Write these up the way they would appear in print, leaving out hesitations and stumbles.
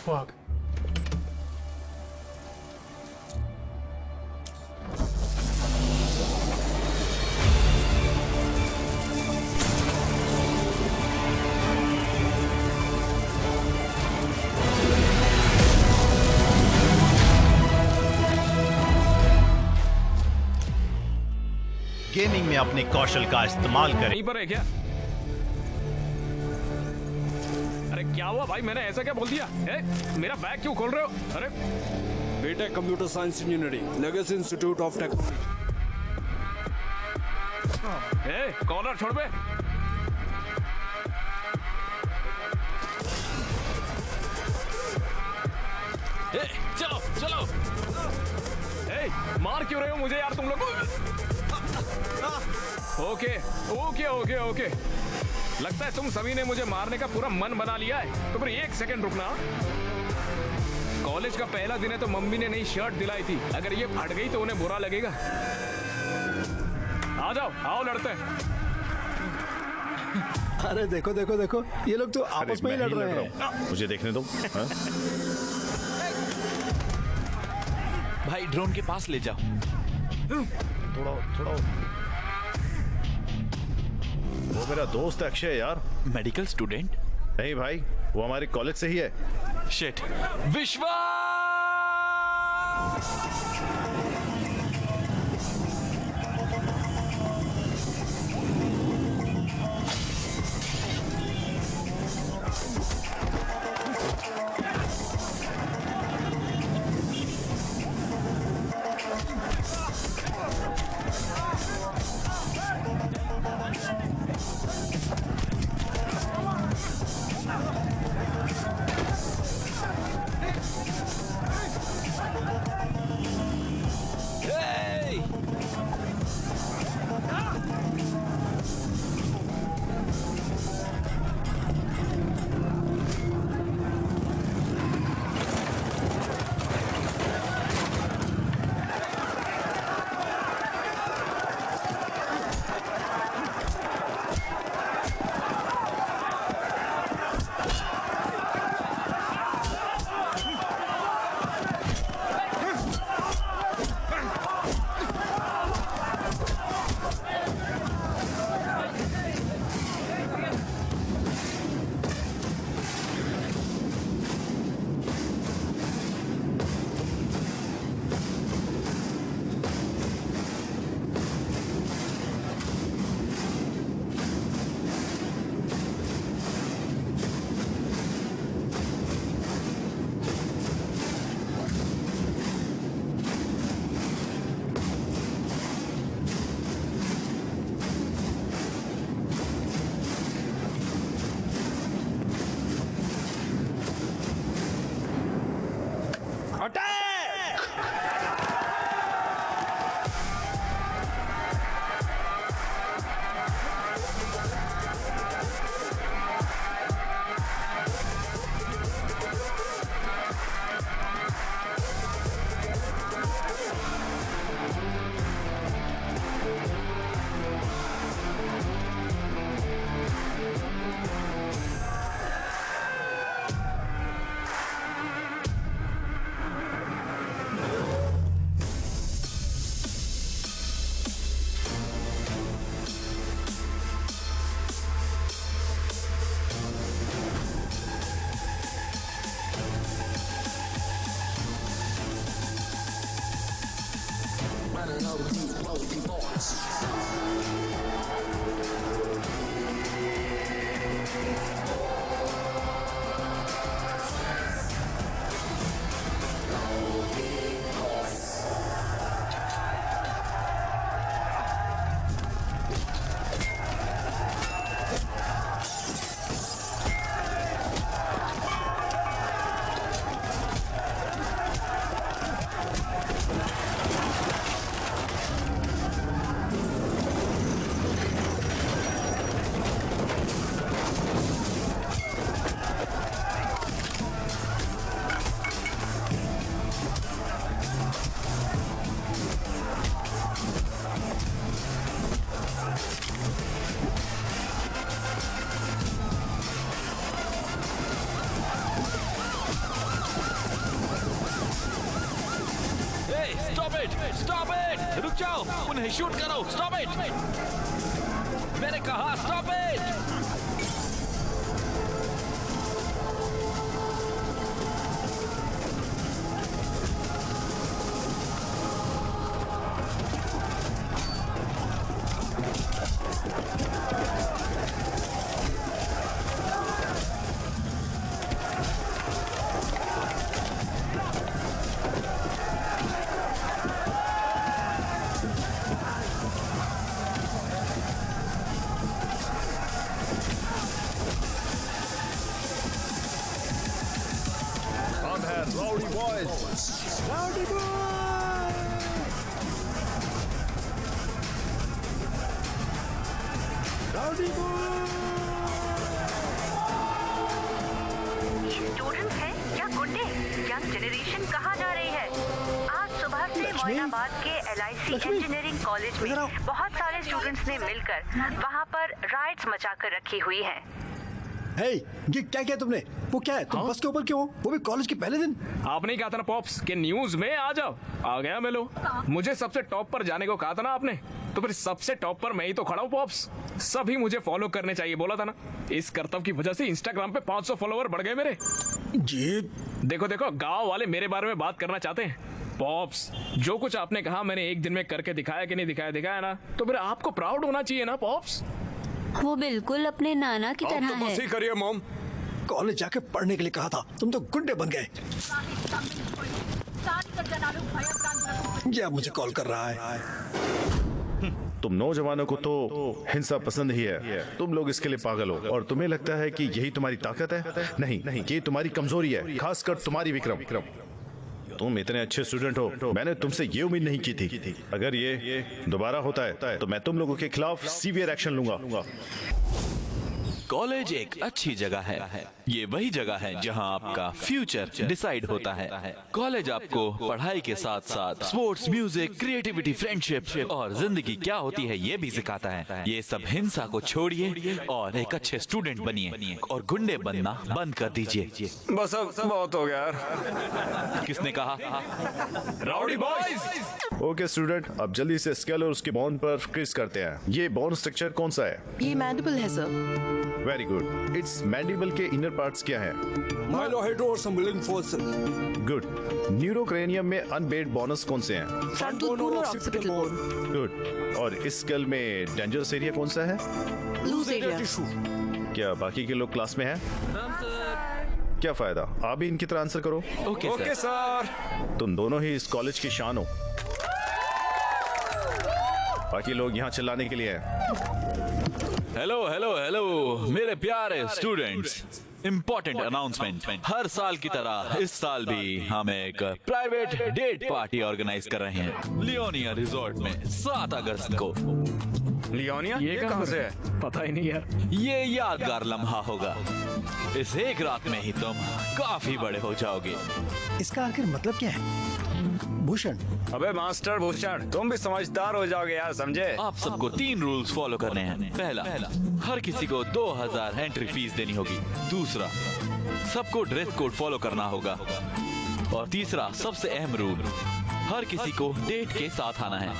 fuck? Gaming में अपने कौशल का इस्तेमाल करें। यहीं पर है क्या? अरे क्या हुआ भाई, मैंने ऐसा क्या बोल दिया? मेरा बैग क्यों खोल रहे हो? अरे बेटा computer science engineering legacy institute of technology. Collar छोड़ बे। चलो चलो। मार क्यों रहे हो मुझे यार तुम लोग? ओके ओके ओके ओके, लगता है तुम सभी ने मुझे मारने का पूरा मन बना लिया है। तो फिर एक सेकंड रुकना। कॉलेज का पहला दिन है तो मम्मी ने नई शर्ट दिलाई थी, अगर ये फट गई तो उन्हें बुरा लगेगा। आ जाओ, आओ लड़ते हैं। अरे देखो देखो देखो, ये लोग तो आपस में ही लड़ रहे हैं। मुझे देखने दो। हाँ? भाई ड्रोन के पास ले जाओ। थोड़ा थोड़ा। वो मेरा दोस्त है अक्षय यार। Medical student? नहीं भाई, वो हमारे कॉलेज से ही है। शिट। विश्वा! स्टॉप इट, रुक जाओ, उन्हें शूट करो, स्टॉप इट, मैंने कहा stop it. Rowdy boys. Rowdy boy! Rowdy boy! Student है या गुंडे? यंग जनरेशन कहाँ जा रही है? आज सुबह से मोइनाबाद के LIC इंजीनियरिंग कॉलेज में बहुत सारे स्टूडेंट्स ने मिलकर वहाँ पर राइट्स मचा कर रखी हुई है। हे, ये क्या किया तुमने? वो क्या है? तुम बस के ऊपर क्यों हो? वो भी कॉलेज के पहले दिन? आपने कहा था ना पॉप्स कि न्यूज में आ जाओ, आ गया मैं लो। मुझे सबसे टॉप पर जाने को कहा था ना आपने, तो फिर सबसे टॉप पर मैं ही तो खड़ा हूँ पॉप्स। सभी मुझे फॉलो करने चाहिए बोला था ना। इस करतब की वजह से इंस्टाग्राम पे 500 फॉलोवर बढ़ गए मेरे। जी देखो देखो, गांव वाले मेरे बारे में बात करना चाहते हैं। पॉप्स, जो कुछ आपने कहा मैंने एक दिन में करके दिखाया कि नहीं दिखाया ना, तो फिर आपको प्राउड होना चाहिए ना पॉप्स। वो बिल्कुल अपने नाना की तरह तो बस है। ही करिए मॉम। कॉलेज जाके पढ़ने के लिए कहा था, तुम तो गुंडे बन गए। ये अब मुझे कॉल कर रहा है। तुम नौजवानों को तो हिंसा पसंद ही है। तुम लोग इसके लिए पागल हो और तुम्हें लगता है कि यही तुम्हारी ताकत है। नहीं, ये तुम्हारी कमजोरी है, खासकर तुम्हारी विक्रम। तुम इतने अच्छे स्टूडेंट हो, मैंने तुमसे ये उम्मीद नहीं की थी। अगर ये दोबारा होता है तो मैं तुम लोगों के खिलाफ सीवियर एक्शन लूंगा। कॉलेज एक अच्छी जगह है। ये वही जगह है जहां आपका फ्यूचर डिसाइड होता है। कॉलेज आपको पढ़ाई के साथ साथ स्पोर्ट्स, म्यूजिक, क्रिएटिविटी, फ्रेंडशिप और जिंदगी क्या होती है ये भी सिखाता है। ये सब हिंसा को छोड़िए और एक अच्छे स्टूडेंट बनिए और गुंडे बनना बंद कर दीजिए। बस अब बहुत हो गया यार। किसने कहा? Rowdy boys. ओके स्टूडेंट, अब जल्दी से स्केल और उसके बॉन्ड पर क्रिस करते हैं। ये बॉन्ड स्ट्रक्चर कौन सा है? ये मैंडिबल है sir. Very good. It's mandible के इनर पार्ट्स क्या हैं? माइलोहेड्रो और संबलिंग फोर्स। गुड। न्यूरोक्रेनियम में अनबेड बोनस कौन से हैं? फ्रंटल बोन और ऑक्सीपिटल बोन। गुड। और इस स्केल में डेंजरस एरिया कौन सा है? Loose area. क्या बाकी के लोग क्लास में हैं? क्या फायदा, आप भी इनकी तरह आंसर करो। Okay sir. तुम दोनों ही इस कॉलेज की शान हो। बाकी लोग यहाँ चिल्लाने के लिए हैं। हेलो मेरे प्यारे स्टूडेंट्स, इम्पोर्टेंट अनाउंसमेंट। हर साल की तरह इस साल भी हम एक प्राइवेट डेट पार्टी ऑर्गेनाइज कर रहे हैं लियोनिया रिजॉर्ट में 7 अगस्त को। लियोनिया ये कहाँ से है? पता ही नहीं यार। ये यादगार लम्हा होगा। इस एक रात में ही तुम काफी बड़े हो जाओगे। इसका आखिर मतलब क्या है? भूषण, अबे मास्टर भूषण, तुम भी समझदार हो जाओगे यार, समझे? आप सबको 3 रूल्स फॉलो करने हैं। पहला, हर किसी को 2000 एंट्री फीस देनी होगी। दूसरा, सबको ड्रेस कोड फॉलो करना होगा। और तीसरा, सबसे अहम रूल, हर किसी को डेट के साथ आना है।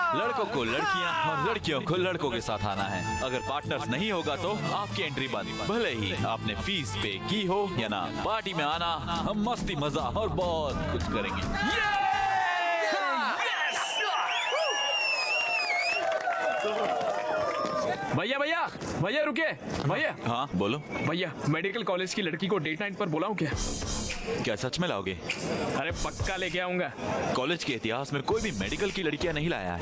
लड़कों को लड़कियां और लड़कियों को लड़कों के साथ आना है। अगर पार्टनर्स नहीं होगा तो आपकी एंट्री बंद, भले ही आपने फीस पे की हो या ना। पार्टी में आना, हम मस्ती मजा और बहुत कुछ करेंगे। भैया रुकिए भैया। हाँ बोलो। भैया, मेडिकल कॉलेज की लड़की को डेट नाइट पर बुलाऊं क्या? क्या सच में लाओगे? अरे पक्का लेके आऊंगा। कॉलेज के इतिहास में कोई भी मेडिकल की लड़कियां नहीं लाया है।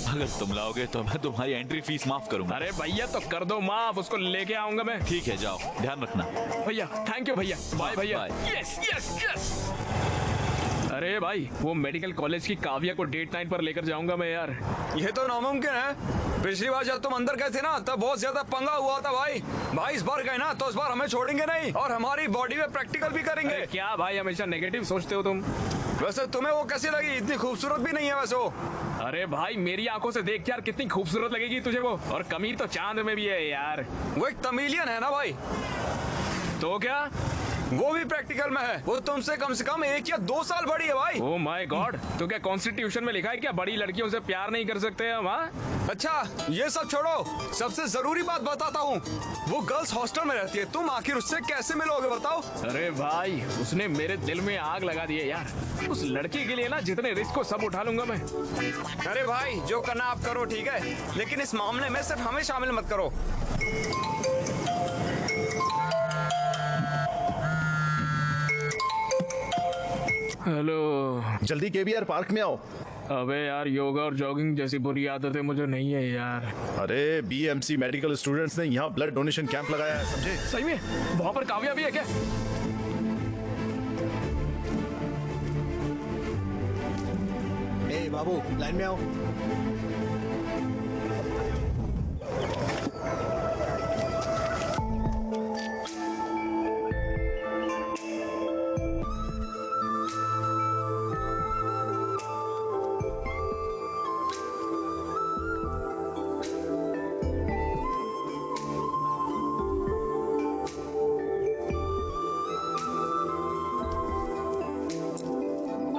अगर तुम लाओगे तो मैं तुम्हारी एंट्री फीस माफ करूंगा। अरे भैया तो कर दो माफ, उसको लेके आऊंगा मैं। ठीक है, जाओ, ध्यान रखना। भैया थैंक यू भैया। बाय भैया। बाय। Yes yes yes. अरे भाई, वो मेडिकल कॉलेज की काव्या को डेट नाइट पर लेकर जाऊंगा मैं यार। ये तो नामुमकिन है। पिछली बार जब तुम अंदर गए थे ना, तब बहुत ज्यादा पंगा हुआ था भाई। इस बार गए ना तो इस बार हमें छोड़ेंगे नहीं और हमारी बॉडी में प्रैक्टिकल भी करेंगे। अरे क्या भाई, हमेशा नेगेटिव सोचते हो तुम। वैसे तुम्हें वो कैसी लगी? इतनी खूबसूरत भी नहीं है वैसे वो। अरे भाई, मेरी आंखों से देख यार, कितनी खूबसूरत लगेगी तुझे वो। और कमीर तो चांद में भी है यार। वो एक तमिलियन है ना भाई। तो क्या? वो भी प्रैक्टिकल में है। वो तुमसे कम से कम 1 या 2 साल बड़ी है भाई। ओ माय गॉड, तो क्या कॉन्स्टिट्यूशन में लिखा है क्या बड़ी लड़कियों से प्यार नहीं कर सकते हम? हाँ, अच्छा ये सब छोड़ो, सबसे जरूरी बात बताता हूँ। वो गर्ल्स हॉस्टल में रहती है, तुम आखिर उससे कैसे मिलोगे बताओ? अरे भाई, उसने मेरे दिल में आग लगा दी है यार। उस लड़की के लिए ना जितने रिस्क को सब उठा लूंगा मैं। अरे भाई जो करना आप करो, ठीक है, लेकिन इस मामले में सिर्फ हमें शामिल मत करो। हेलो, जल्दी केबीआर पार्क में आओ। अबे यार, योगा और जॉगिंग जैसी बुरी आदतें मुझे नहीं है यार। अरे बीएमसी मेडिकल स्टूडेंट्स ने यहाँ ब्लड डोनेशन कैंप लगाया है, समझे? सही में वहाँ पर काव्या भी है क्या? ए बाबू, लाइन में आओ।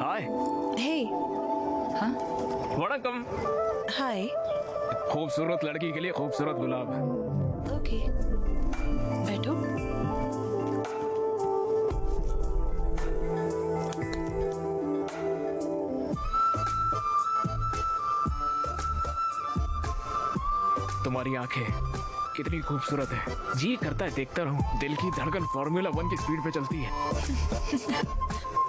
हाय। Hey, वणकम। hi. खूबसूरत लड़की के लिए खूबसूरत गुलाब। Okay. बैठो। तुम्हारी आंखें कितनी खूबसूरत है, जी करता है देखता रहूं। दिल की धड़कन फार्मूला 1 की स्पीड पे चलती है।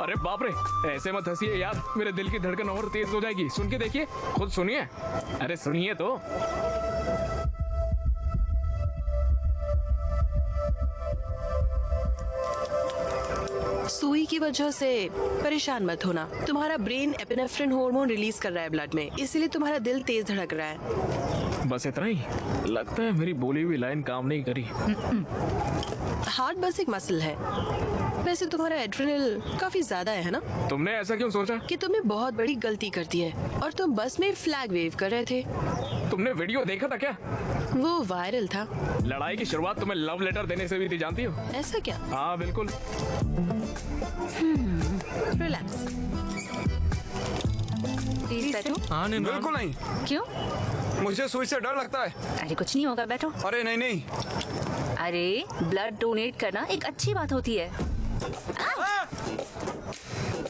अरे बाप रे, ऐसे मत हंसिए यार, मेरे दिल की धड़कन और तेज हो जाएगी। सुन के देखिए, खुद सुनिए। अरे सुनिए तो। सुई की वजह से परेशान मत होना। तुम्हारा ब्रेन एपिनेफ्रिन हार्मोन रिलीज कर रहा है ब्लड में, इसीलिए तुम्हारा दिल तेज धड़क रहा है। बस इतना ही? लगता है मेरी बोली हुई लाइन काम नहीं करी। हार्ट बस एक मसल है। वैसे तुम्हारा एड्रेनल काफी ज्यादा है ना? तुमने ऐसा क्यों सोचा? कि तुमने बहुत बड़ी गलती कर दी है और तुम बस में फ्लैग वेव कर रहे थे। तुमने वीडियो देखा था क्या? वो वायरल था। लड़ाई की शुरुआत तुम्हें लव लेटर देने से भी थी, जानती हो? ऐसा क्या? हाँ बिल्कुल। रिलैक्स। प्लीज बैठो। बिल्कुल नहीं, क्यों? मुझे सुई से डर लगता है। अरे कुछ नहीं होगा, बैठो। अरे नहीं नहीं। अरे ब्लड डोनेट करना एक अच्छी बात होती है।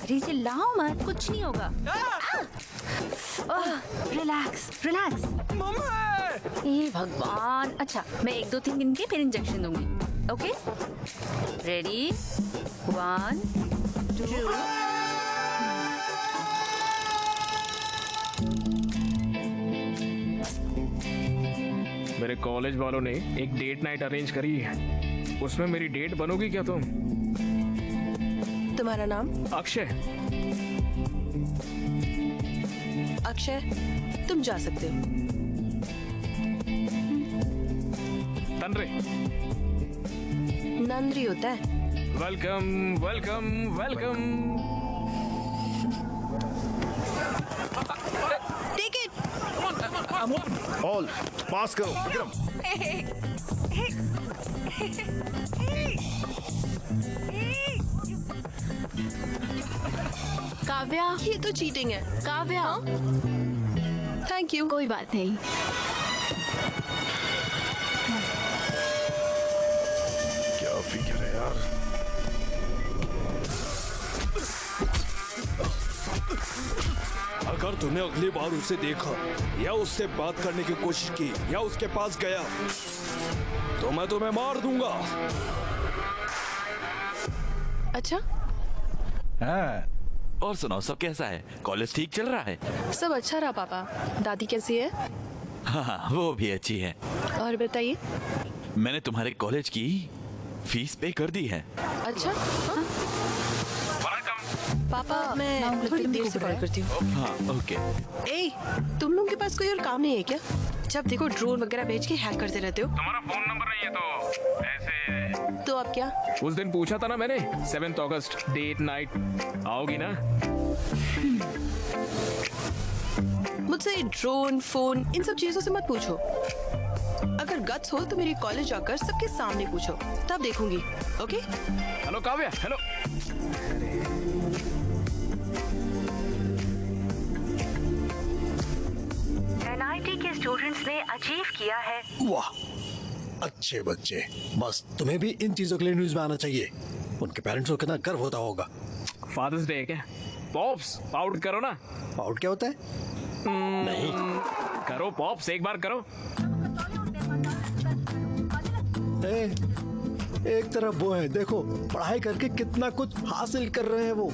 अरे चिल्लाओ मत, कुछ नहीं होगा। Relax relax. हे भगवान। अच्छा, मैं 1-2-3 दिन के फिर इंजेक्शन दूंगी। Okay, ready? 1 2। मेरे कॉलेज वालों ने एक डेट नाइट अरेंज करी है, उसमें मेरी डेट बनोगी क्या तुम? तुम्हारा नाम? अक्षय। अक्षय, तुम जा सकते हो। तनरे। नंदरी होता है। Welcome welcome welcome. Take it. All pass करो विक्रम। काव्या, ये तो चीटिंग है। काव्या। Thank you. कोई बात नहीं। क्या फिक्र है यार। अगर तूने अगली बार उसे देखा या उससे बात करने की कोशिश की या उसके पास गया तो मैं तुम्हें मार दूंगा। अच्छा, और सुनाओ, सब कैसा है? कॉलेज ठीक चल रहा है? सब अच्छा रहा पापा। दादी कैसी है? हाँ, वो भी अच्छी है। और बताइए। मैंने तुम्हारे कॉलेज की फीस पे कर दी है। अच्छा, हाँ? पापा, मैं थोड़ी देर से कॉल करती हूँ। हाँ ओके। ए, तुम लोगों के पास कोई और काम नहीं है क्या? जब देखो ड्रोन वगैरह भेज के हैक करते रहते हो। तुम्हारा फोन नंबर नहीं है तो ऐसे? तो अब क्या? उस दिन पूछा था ना मैंने, 7 अगस्त डेट नाइट, आओगी ना? मुझसे ड्रोन, फोन, इन सब चीजों से मत पूछो। अगर गट्स हो तो मेरे कॉलेज जाकर सबके सामने पूछो, तब देखूंगी। Okay? Hello Kavya, hello. NIT के स्टूडेंट्स ने अचीव किया है। वाह, अच्छे बच्चे। बस तुम्हें भी इन चीजों के लिए न्यूज में आना चाहिए। उनके पेरेंट्स को कितना गर्व होता होगा। फादर्स डे है क्या? पॉप्स आउट करो ना। आउट क्या होता है? नहीं करो पॉप्स, एक बार करो। एक तरफ वो है, देखो पढ़ाई करके कितना कुछ हासिल कर रहे हैं वो,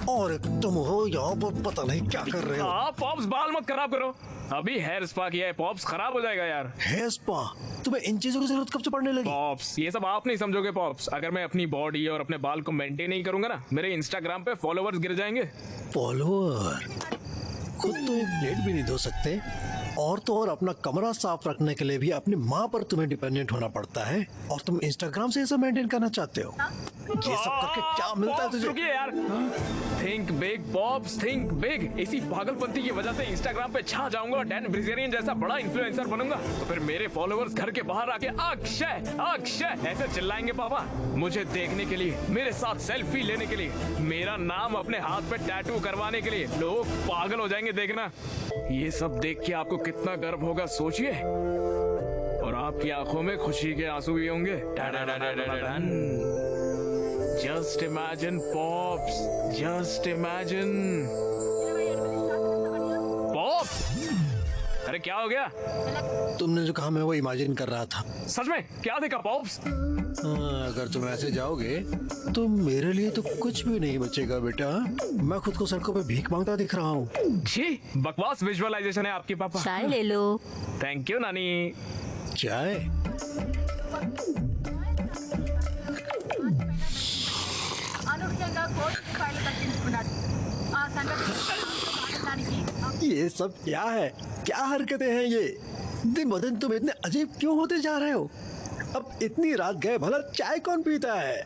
और तुम हो यहाँ पर पता नहीं क्या कर रहे हो। हाँ पॉप्स, बाल मत खराब करो। अभी हेयर स्पा किया है, पॉप्स खराब हो जाएगा यार। Hair spa? तुम्हें इन चीजों की जरूरत कब से पड़ने लगी? पॉप्स ये सब आप नहीं समझोगे पॉप्स। अगर मैं अपनी बॉडी और अपने बाल को मेंटेन नहीं करूंगा ना, मेरे इंस्टाग्राम पे फॉलोवर्स गिर जाएंगे। फॉलोअर? खुद तो एक प्लेट भी नहीं धो सकते, और तो और अपना कमरा साफ रखने के लिए भी अपनी माँ पर तुम्हें डिपेंडेंट होना पड़ता है, और तुम इंस्टाग्राम से ये सब मेंटेन करना चाहते हो। ये सब करके क्या मिलता है तुझे? रुकिए यार। Think big pops, think big. इसी पागलपंती की वजह से इंस्टाग्राम पे छा जाऊंगा और डैन ब्रिजेरियन जैसा बड़ा इन्फ्लुएंसर बनूंगा, तो फिर मेरे फॉलोअर्स घर के बाहर आके अक्षय अक्षय ऐसे चिल्लाएंगे पापा, मुझे देखने के लिए, मेरे साथ सेल्फी लेने के लिए, मेरा नाम अपने हाथ पे टैटू करवाने के लिए। लोग पागल हो जाएंगे देखना। ये सब देख के आपको कितना गर्व होगा सोचिए, और आपकी आंखों में खुशी के आंसू भी होंगे। Just imagine pops, just imagine. Pops, अरे क्या हो गया? तुमने जो कहा मैं वो इमेजिन कर रहा था। सच में क्या देखा पॉप्स? अगर तुम ऐसे जाओगे तो मेरे लिए तो कुछ भी नहीं बचेगा बेटा। मैं खुद को सड़कों पे भीख मांगता दिख रहा हूँ। जी बकवास विजुअलाइजेशन है आपकी पापा। चाय ले लो। थैंक यू नानी। चाय? ये सब क्या है? क्या हरकतें हैं ये? दिन ब दिन तुम इतने अजीब क्यों होते जा रहे हो? अब इतनी रात गए, भला चाय कौन पीता है?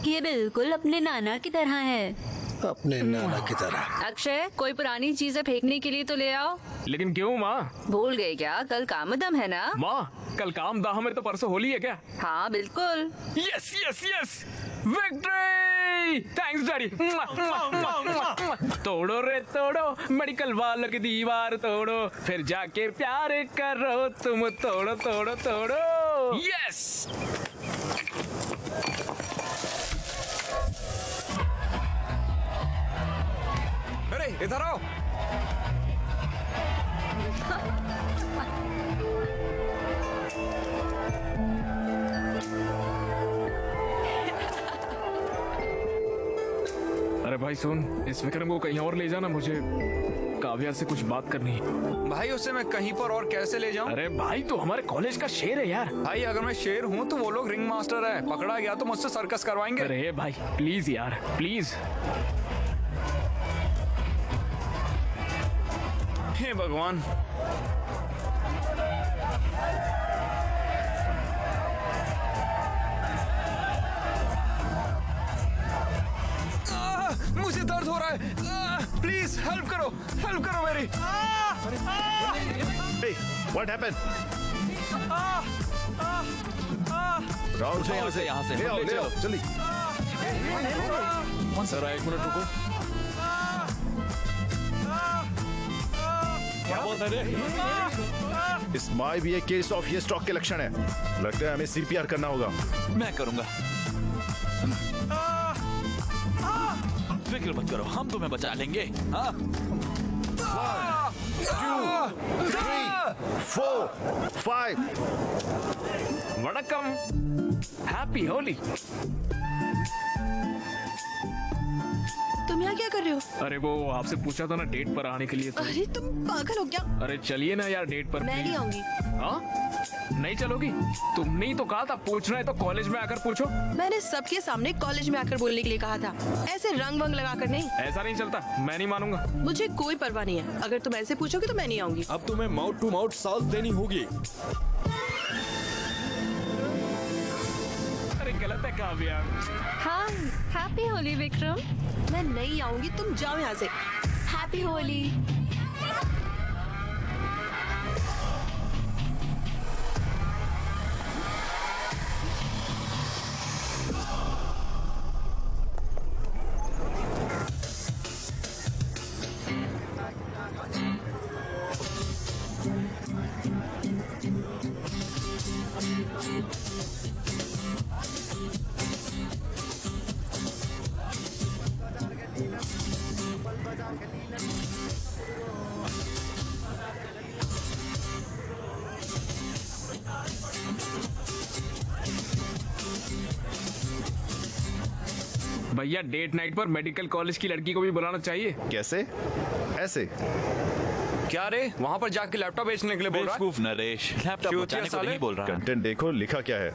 ये बिल्कुल अपने नाना की तरह है। अपने नाना की तरह? अक्षय, कोई पुरानी चीजें फेंकने के लिए तो ले आओ। लेकिन क्यों माँ? भूल गए क्या? कल कामदम है ना? माँ कल काम दाह में तो परसों होली है क्या? हाँ बिल्कुल। Yes yes yes, victory! Thanks daddy. तोड़ो रे तोड़ो, मेडिकल वालों की दीवार तोड़ो, फिर जाके प्यार करो तुम, तोड़ो तोड़ो तोड़ो। यस। अरे इधर आओ। अरे भाई सुन, इस विक्रम को कहीं और ले जाना, मुझे काव्या से कुछ बात करनी है। भाई उसे मैं कहीं पर और कैसे ले जाऊं? अरे भाई तो हमारे कॉलेज का शेर है यार। भाई अगर मैं शेर हूँ तो वो लोग रिंग मास्टर है, पकड़ा गया तो मुझसे सर्कस करवाएंगे। अरे भाई प्लीज यार, प्लीज। हे भगवान। मुझे दर्द हो रहा है, प्लीज हेल्प करो मेरी। Hey, what happened? राहुल यहाँ से ले आओ जल्दी। सर एक मिनट रुको। क्या बोल रहे हैं? इस माई भी एक केस ऑफ ये स्ट्रोक के लक्षण है। लगता है हमें सीपीआर करना होगा। मैं करूंगा। फिक्र मत करो, हम तुम्हें बचा लेंगे। हाँ 2, 3, 4, 5। वड़कम, हैप्पी होली। तुम यहाँ क्या कर रहे हो? अरे वो आपसे पूछा था ना डेट पर आने के लिए तो। अरे तुम पागल हो क्या? अरे चलिए ना यार डेट पर। मैं नहीं आऊंगी। हाँ नहीं चलोगी? तुमने ही तो कहा था पूछना है तो कॉलेज में आकर पूछो। मैंने सबके सामने कॉलेज में आकर बोलने के लिए कहा था, ऐसे रंग वंग लगा कर नहीं। ऐसा नहीं चलता, मैं नहीं मानूंगा। मुझे कोई परवाह नहीं है, अगर तुम ऐसे पूछोगे तो मैं नहीं आऊंगी। अब तुम्हें माउथ टू माउथ साथ देनी होगी। अरे गलत है काव्या। हाँ हैप्पी होली विक्रम। मैं नहीं आऊंगी, तुम जाओ यहाँ से। हैप्पी होली। भैया डेट नाइट पर मेडिकल कॉलेज की लड़की को भी बुलाना चाहिए। कैसे? ऐसे? क्या रे, वहाँ पर जाके लैपटॉप बेचने के लिए बोल रहा है? बेवकूफ नरेश, लैपटॉप बचाने को नहीं बोल रहा है। कंटेंट देखो, लिखा क्या है।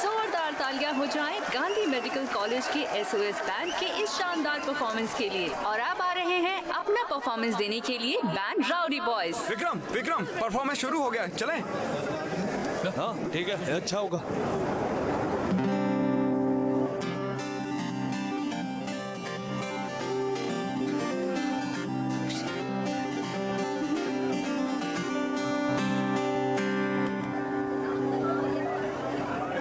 जोरदार तालियां हो जाएं गांधी मेडिकल कॉलेज के SOS बैंड के इस शानदार परफॉर्मेंस के लिए। और अब आ रहे हैं अपना परफॉर्मेंस देने के लिए band rowdy boys. Vikram, performance शुरू हो गया, चलें? हाँ ठीक है, अच्छा होगा।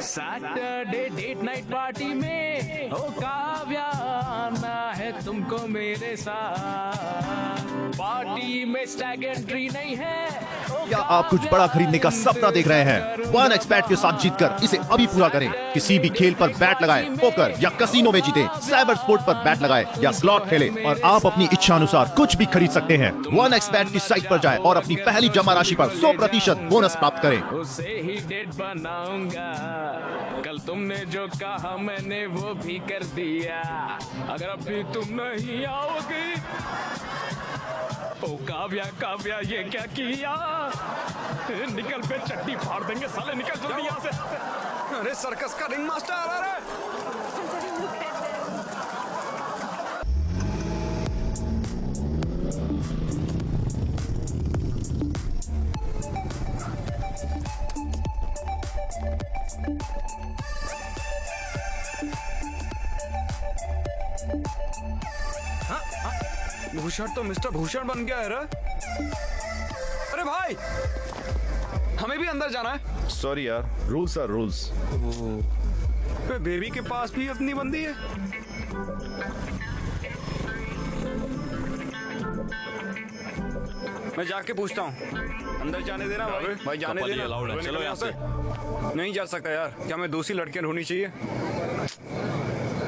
सैटरडे डेट नाइट पार्टी में ओ काव्या आना है तुमको मेरे साथ। पार्टी में स्टैग एंट्री नहीं है। क्या आप कुछ बड़ा खरीदने का सपना देख रहे हैं? 1xBet के साथ जीतकर इसे अभी पूरा करें। किसी भी खेल पर बैट लगाएं, पोकर या कसिनो में जीतें, साइबर स्पोर्ट पर बैट लगाएं या स्लॉट खेलें और आप अपनी इच्छा अनुसार कुछ भी खरीद सकते हैं। 1xBet की साइट पर जाएं और अपनी पहली जमा राशि पर 100% बोनस प्राप्त करें। उसे ही डेट बनाऊंगा। कल तुमने जो कहा मैंने वो भी कर दिया। अगर अभी तुम नहीं आओगी। ओ काव्या ये क्या किया? निकल पे चट्टी फाड़ देंगे साले, निकल जल्दी यहाँ से। अरे सर्कस का रिंग मास्टर आ रहा है। भूषण तो मिस्टर भूषण बन गया है रे। अरे भाई, हमें भी अंदर जाना है। सॉरी यार, रूल्स आर रूल्स। बेबी के पास भी अपनी बंदी है। मैं जाके पूछता हूँ। अंदर जाने देना भाई जाने देना। चलो यहाँ से। नहीं जा सकता यार, क्या मैं दूसरी लड़कियां ढूंढनी चाहिए?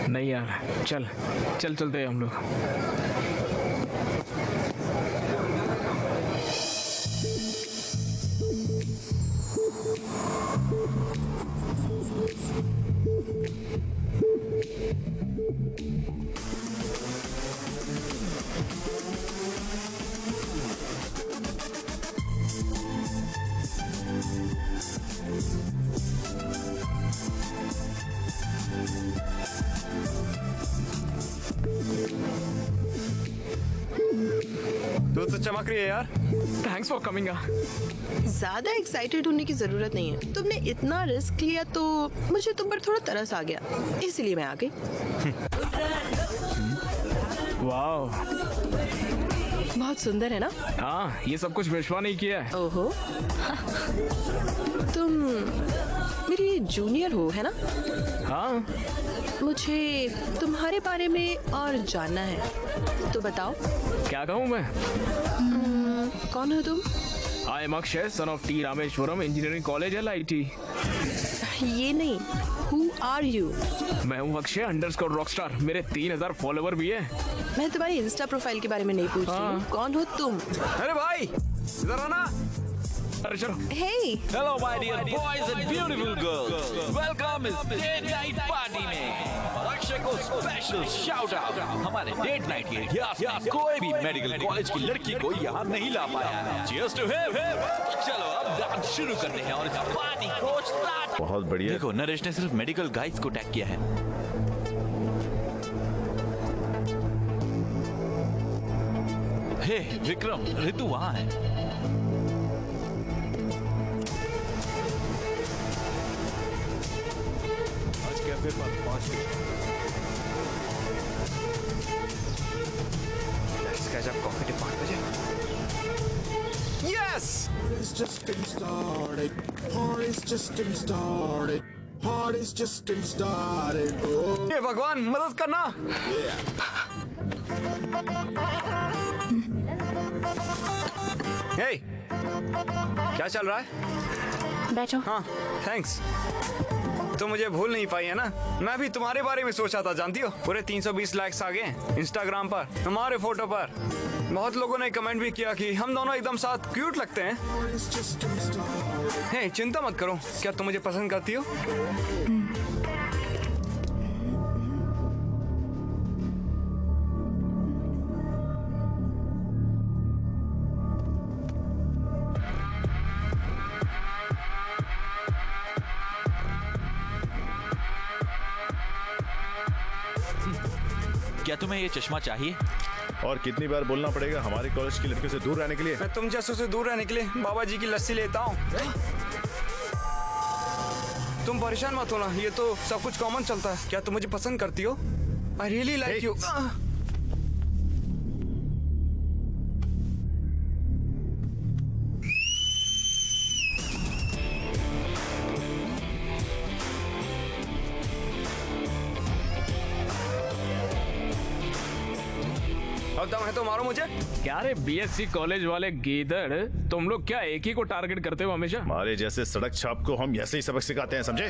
नहीं यार, चलते हैं हम लोग। तो चमक रही है यार। Thanks for coming. ज्यादा एक्साइटेड होने की जरूरत नहीं है। तुमने इतना रिस्क लिया तो मुझे तुम पर थोड़ा तरस आ गया, इसलिए मैं आ गई। वाह, बहुत सुंदर है ना? हाँ, ये सब कुछ विश्वास नहीं किया है। ओहो, तुम मेरी जूनियर हो है ना? हाँ, मुझे तुम्हारे बारे में और जानना है, तो बताओ। क्या कहूँ मैं? कौन हो तुम? I am Akshay, son of T Rameswaram engineering college LIT। ये नहीं, हु आर यू? मैं हूँ अक्षय अंडरस्कोर रॉकस्टार। मेरे 3000 फॉलोवर भी है। मैं तुम्हारी इंस्टा प्रोफाइल के बारे में नहीं पूछ रही हूँ। कौन हो तुम? अरे भाई, इधर आना। अरे चलो। Hey! Hello my dear boys and beautiful girls. Welcome इस डेट नाइट पार्टी में। और अक्षय को स्पेशल शाउट आउट। हमारे डेट नाइट के इतिहास में कोई भी मेडिकल कॉलेज की लड़की को यहाँ नहीं ला पाया है। Cheers to him! चलो अब डांस शुरू करते हैं और इस पार्टी को स्टार्ट। बहुत बढ़िया। देखो, नरेश ने सिर्फ मेडिकल गाइड्स को टैग किया है। हे विक्रम, ऋतु वहाँ है। कैफे पर 5 कॉफी डे 5 बजे। Yes! Party's just getting started. Party's just getting started. Party's just getting started. Oh. ये भगवान मदद करना। Hey, क्या चल रहा है? बैठो। हाँ, थैंक्स। तो मुझे भूल नहीं पाई है ना। मैं भी तुम्हारे बारे में सोचा था, जानती हो। पूरे 320 लाइक्स आ गए इंस्टाग्राम पर हमारे फोटो पर। बहुत लोगों ने कमेंट भी किया कि हम दोनों एकदम साथ क्यूट लगते हैं। हे, चिंता मत करो, क्या तुम मुझे पसंद करती हो? क्या तुम्हें ये चश्मा चाहिए? और कितनी बार बोलना पड़ेगा हमारे कॉलेज की लड़कियों से दूर रहने के लिए? मैं तुम जैसों से दूर रहने के लिए बाबा जी की लस्सी लेता हूँ। तुम परेशान मत होना, ये तो सब कुछ कॉमन चलता है। क्या तुम मुझे पसंद करती हो? I really like you. अब दम है तो मारो मुझे। क्या रे बीएससी कॉलेज वाले गीदड़, तुम लोग क्या एक ही को टारगेट करते हो हमेशा? हमारे जैसे सड़क छाप को हम ऐसे ही सबक सिखाते हैं, समझे?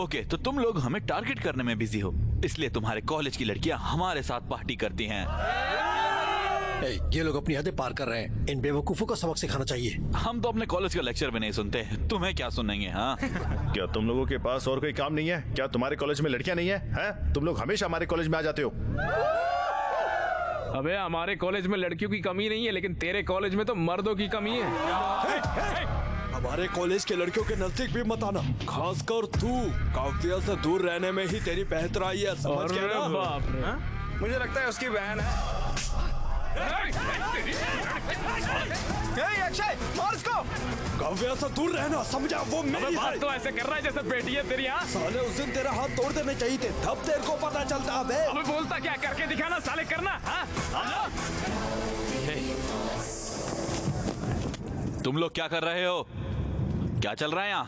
ओके, तो तुम लोग हमें टारगेट करने में बिजी हो, इसलिए तुम्हारे कॉलेज की लड़कियां हमारे साथ पार्टी करती हैं। ये लोग अपनी हदें पार कर रहे हैं। इन बेवकूफों को सबक सिखाना चाहिए। हम तो अपने कॉलेज का लेक्चर भी नहीं सुनते, तुम्हें क्या सुनेंगे? हाँ क्या तुम लोगों के पास और कोई काम नहीं है? क्या तुम्हारे कॉलेज में लड़कियां नहीं है? हैं? तुम लोग हमेशा हमारे कॉलेज में आ जाते हो। अबे हमारे कॉलेज में लड़कियों की कमी नहीं है, लेकिन तेरे कॉलेज में तो मर्दों की कमी है। हमारे कॉलेज के लड़कियों के नजदीक भी मत आना, खासकर तू। काव्या से दूर रहने में ही तेरी बेहतराई है, समझ गया ना? बाप रे। मुझे लगता है उसकी बहन है। अक्षय, मार इसको। काव्या से दूर रहना, समझा? वो मेरी बात तो ऐसे कर रहा है जैसे बेटी है तेरी। हाँ साले, उस दिन तेरा हाथ तोड़ देने चाहिए थे, तब तेरे को पता चलता। बे अबे बोलता क्या, करके दिखाना साले, करना। हाँ तुम लोग क्या कर रहे हो? क्या चल रहा है यहाँ?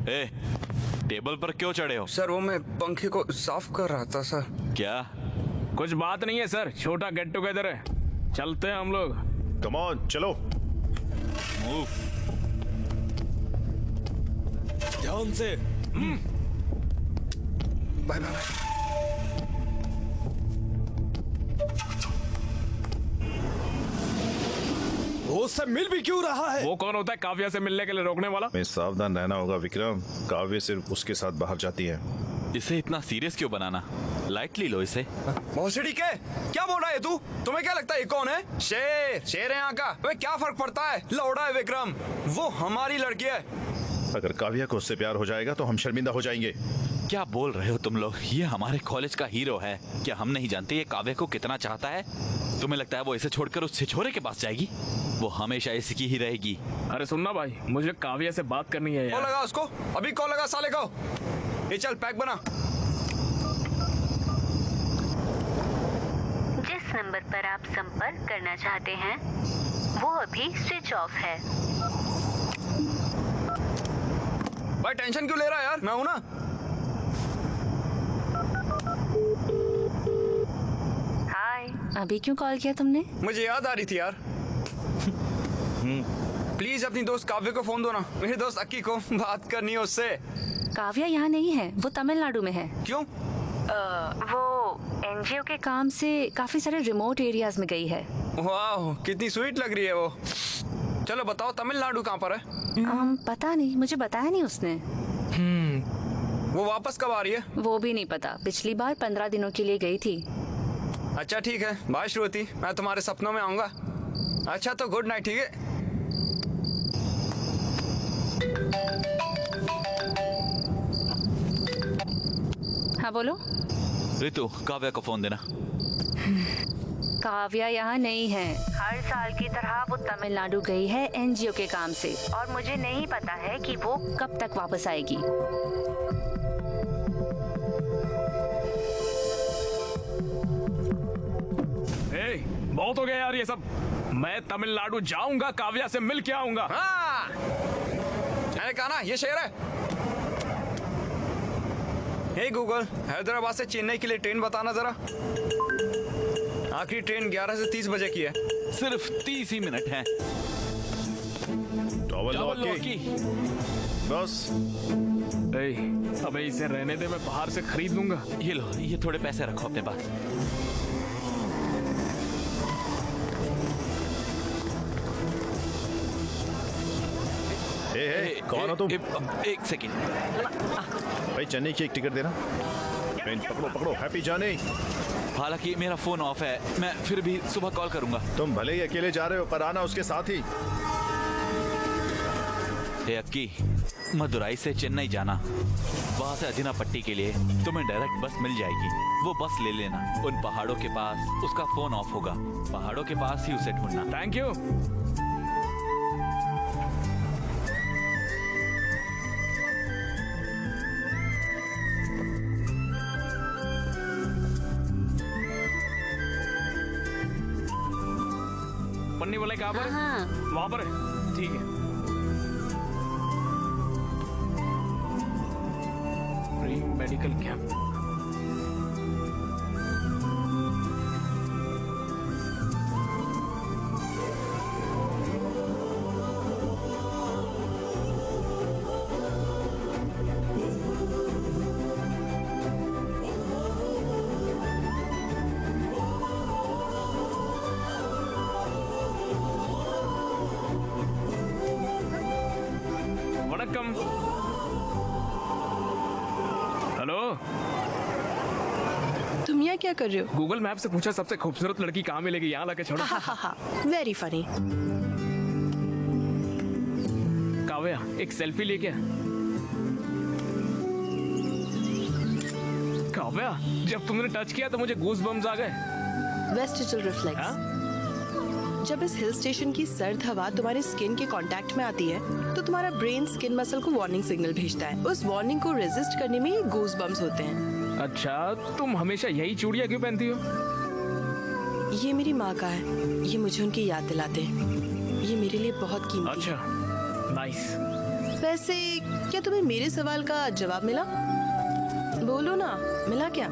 ए, टेबल पर क्यों चढ़े हो? सर वो मैं पंखे को साफ कर रहा था सर। क्या? कुछ बात नहीं है सर, छोटा गेट टुगेदर है, चलते हैं हम लोग। कम ऑन, चलो। मूव। ध्यान से। Bye bye. वो उससे मिल भी क्यों रहा है? वो कौन होता है काव्या से मिलने के लिए रोकने वाला? हमें सावधान रहना होगा विक्रम। काव्य सिर्फ उसके साथ बाहर जाती है। इसे इतना सीरियस क्यों बनाना? लाइटली लो इसे। भोसड़ी के क्या बोल रहा है तू? तुम्हें क्या लगता है ये कौन है? शेर, शेर है यहाँ का। वे क्या फर्क पड़ता है? लौड़ा है विक्रम, वो हमारी लड़की है। अगर काव्या को उससे प्यार हो जाएगा तो हम शर्मिंदा हो जाएंगे। क्या बोल रहे हो तुम लोग? ये हमारे कॉलेज का हीरो है। क्या हम नहीं जानते ये काव्या को कितना चाहता है? तुम्हें लगता है वो इसे छोड़कर उस छिछोरे के पास जाएगी? वो हमेशा इसकी ही रहेगी। अरे सुनना भाई, मुझे काव्या से बात करनी है कॉल यार। लगा उसको, अभी कॉल लगा साले को। ये चल पैक बना। जिस नंबर पर आप संपर्क करना चाहते हैं वो अभी स्विच ऑफ है। भाई टेंशन क्यों ले रहा है यार, मैं हूं ना। हाय। अभी क्यों कॉल किया तुमने? मुझे याद आ रही थी यार। प्लीज अपनी दोस्त काव्य को फोन दो ना, मेरे दोस्त अक्की को बात करनी है उससे। काव्या यहाँ नहीं है, वो तमिलनाडु में है। क्यों? वो एनजीओ के काम से काफी सारे रिमोट एरियाज में गई है। वाह, कितनी स्वीट लग रही है वो। चलो बताओ तमिलनाडु कहाँ पर है? पता नहीं, मुझे बताया नहीं उसने। वो वापस कब आ रही है? वो भी नहीं पता, पिछली बार 15 दिनों के लिए गई थी। अच्छा ठीक है, बाय श्रुति, मैं तुम्हारे सपनों में आऊंगा। अच्छा तो गुड नाइट, ठीक है? हाँ बोलो। रितु, काव्या को फोन देना। काव्या यहाँ नहीं है। हर साल की तरह वो तमिलनाडु गई है एनजीओ के काम से, और मुझे नहीं पता है कि वो कब तक वापस आएगी। बहुत हो गया यार ये सब। मैं तमिलनाडु जाऊंगा, काव्या से मिल के आऊंगा। हाँ, मैंने कहा ना ये शेर है। हे गूगल, हैदराबाद से चेन्नई के लिए ट्रेन बताना जरा। आखिरी ट्रेन 11 से 30 बजे की है। सिर्फ 30 ही मिनट हैं। टॉवल लो डबल की। बस अबे इसे रहने दे, मैं बाहर से खरीद लूंगा। ये लो, ये थोड़े पैसे रखो अपने पास। कौन हो तुम? एक सेकेंड। भाई चेन्नई की एक टिकट देना। पकड़ो पकड़ो, हैप्पी जर्नी। हालांकि मेरा फोन ऑफ है, मैं फिर भी सुबह कॉल करूंगा। तुम भले ही अकेले जा रहे हो पर आना उसके साथ ही। हे अक्की, मदुराई से चेन्नई जाना, वहां से अजिनापट्टी के लिए तुम्हें डायरेक्ट बस मिल जाएगी। वो बस ले लेना। उन पहाड़ों के पास उसका फोन ऑफ होगा, पहाड़ों के पास ही उसे ढूंढना। Thank you. पन्नी वाले कहाँ पर है? वहाँ पर है, ठीक है। Free medical camp. वनक्कम। हेलो, तुम यहाँ क्या कर रहे हो? गूगल मैप से पूछा सबसे खूबसूरत लड़की कहाँ मिलेगी, यहाँ लाके छोड़ो। Very funny. काव्या, एक सेल्फी लेके आ। काव्या, जब तुमने टच किया तो मुझे गूज बम्स आ गए। Vestigial reflex. जब इस हिल स्टेशन की सर्द हवा तुम्हारे स्किन के कांटेक्ट में आती है तो तुम्हारा ब्रेन स्किन मसल को वार्निंग सिग्नल भेजता है। उस वार्निंग को रेजिस्ट करने में ये गूज बम्स होते हैं। अच्छा, तुम हमेशा यही चूड़ियां क्यों पहनती हो? ये मेरी माँ का है, ये मुझे उनकी याद दिलाते हैं। ये मेरे लिए बहुत कीमती। अच्छा, नाइस। वैसे क्या तुम्हें मेरे सवाल का जवाब मिला? बोलो ना, मिला क्या?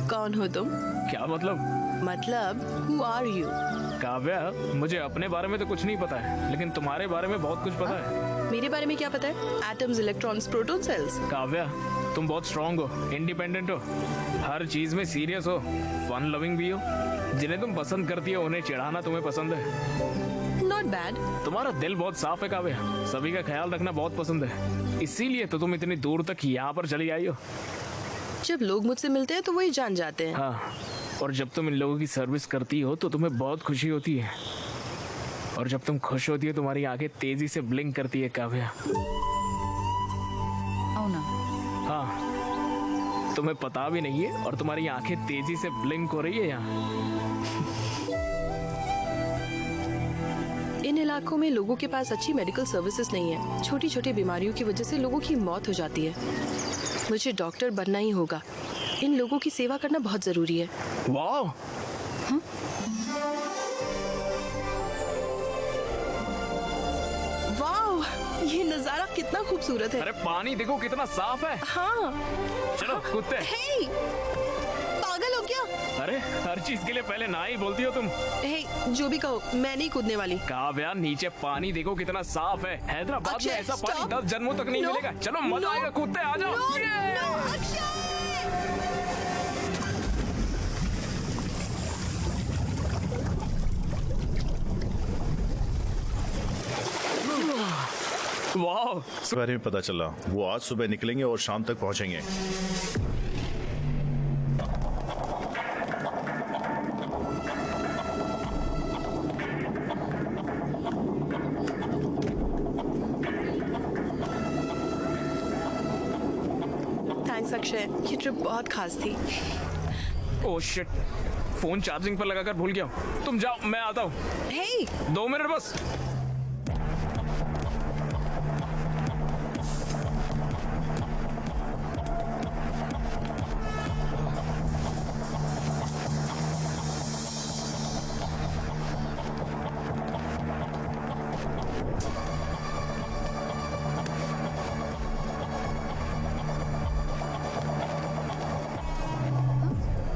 कौन हो तुम? क्या मतलब? मतलब who are you? काव्या, मुझे अपने बारे में तो कुछ नहीं पता है, लेकिन तुम्हारे बारे में बहुत कुछ पता है। मेरे बारे में क्या पता है? Atoms, electrons, proton, cells. Kavya, तुम बहुत स्ट्रांग हो, इंडिपेंडेंट हो, हर चीज में सीरियस हो, फन लविंग भी हो। जिन्हें तुम पसंद करती हो उन्हें चिढ़ाना तुम्हें पसंद है। Not bad. तुम्हारा दिल बहुत साफ है काव्या, सभी का ख्याल रखना बहुत पसंद है। इसीलिए तो तुम इतनी दूर तक यहाँ पर चली आई हो। जब लोग मुझसे मिलते हैं तो वही जान जाते हैं। हाँ, और जब तुम इन लोगों की सर्विस करती हो तो तुम्हें बहुत खुशी होती है। और जब तुम खुश होती हो तुम्हारी आंखें तेजी से ब्लिंक करती है काव्या। हाँ, तुम्हें पता भी नहीं है और तुम्हारी आंखें तेजी से ब्लिंक हो रही है यहाँ। इन इलाकों में लोगों के पास अच्छी मेडिकल सर्विसेज नहीं है। छोटी छोटी बीमारियों की वजह से लोगों की मौत हो जाती है। मुझे डॉक्टर बनना ही होगा। इन लोगों की सेवा करना बहुत जरूरी है। वाह, वाह, ये नजारा कितना खूबसूरत है। अरे पानी देखो कितना साफ है। हाँ। चलो कूदते। हे, पागल हो क्या? अरे हर चीज के लिए पहले ना ही बोलती हो तुम। हे, जो भी कहो, मैं नहीं कूदने वाली। काव्या, नीचे पानी देखो कितना साफ है। हैदराबाद में ऐसा पानी 10 जन्मों तक नहीं मिलेगा। चलो मजा आएगा, कूदते, आ जाओ। वाह, इस बारे में पता चला। वो आज सुबह निकलेंगे और शाम तक पहुंचेंगे। थैंक्स अक्षय, ये ट्रिप बहुत खास थी। ओह शिट, फोन चार्जिंग पर लगाकर भूल गया हूँ। तुम जाओ, मैं आता हूँ। हे, 2 मिनट बस।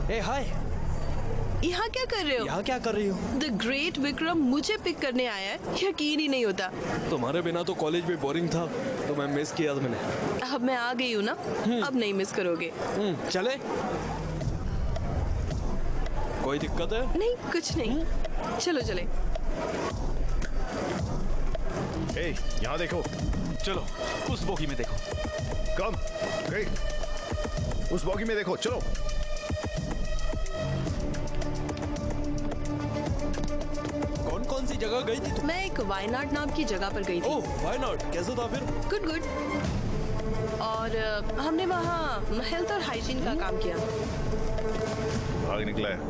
ए हाय, यहाँ क्या कर रहे हो? यहाँ क्या कर रही हो? द ग्रेट विक्रम मुझे पिक करने आया है, यकीन ही नहीं होता। तुम्हारे बिना तो कॉलेज भी बोरिंग था, तो मैं मिस किया मैंने। अब मैं आ गई हूँ ना, अब नहीं मिस करोगे। चले? कोई दिक्कत है? नहीं, कुछ नहीं। चलो चले। यहाँ देखो। चलो उस बोगी में देखो। कम। उस बोगी में देखो, चलो। कौन कौन सी जगह गई थी तुम? मैं एक वायनाड नाम की जगह पर गई थी। ओह, वायनाड कैसा था फिर? Good good. और हमने वहाँ हेल्थ और हाइजीन का काम किया। भाग निकला है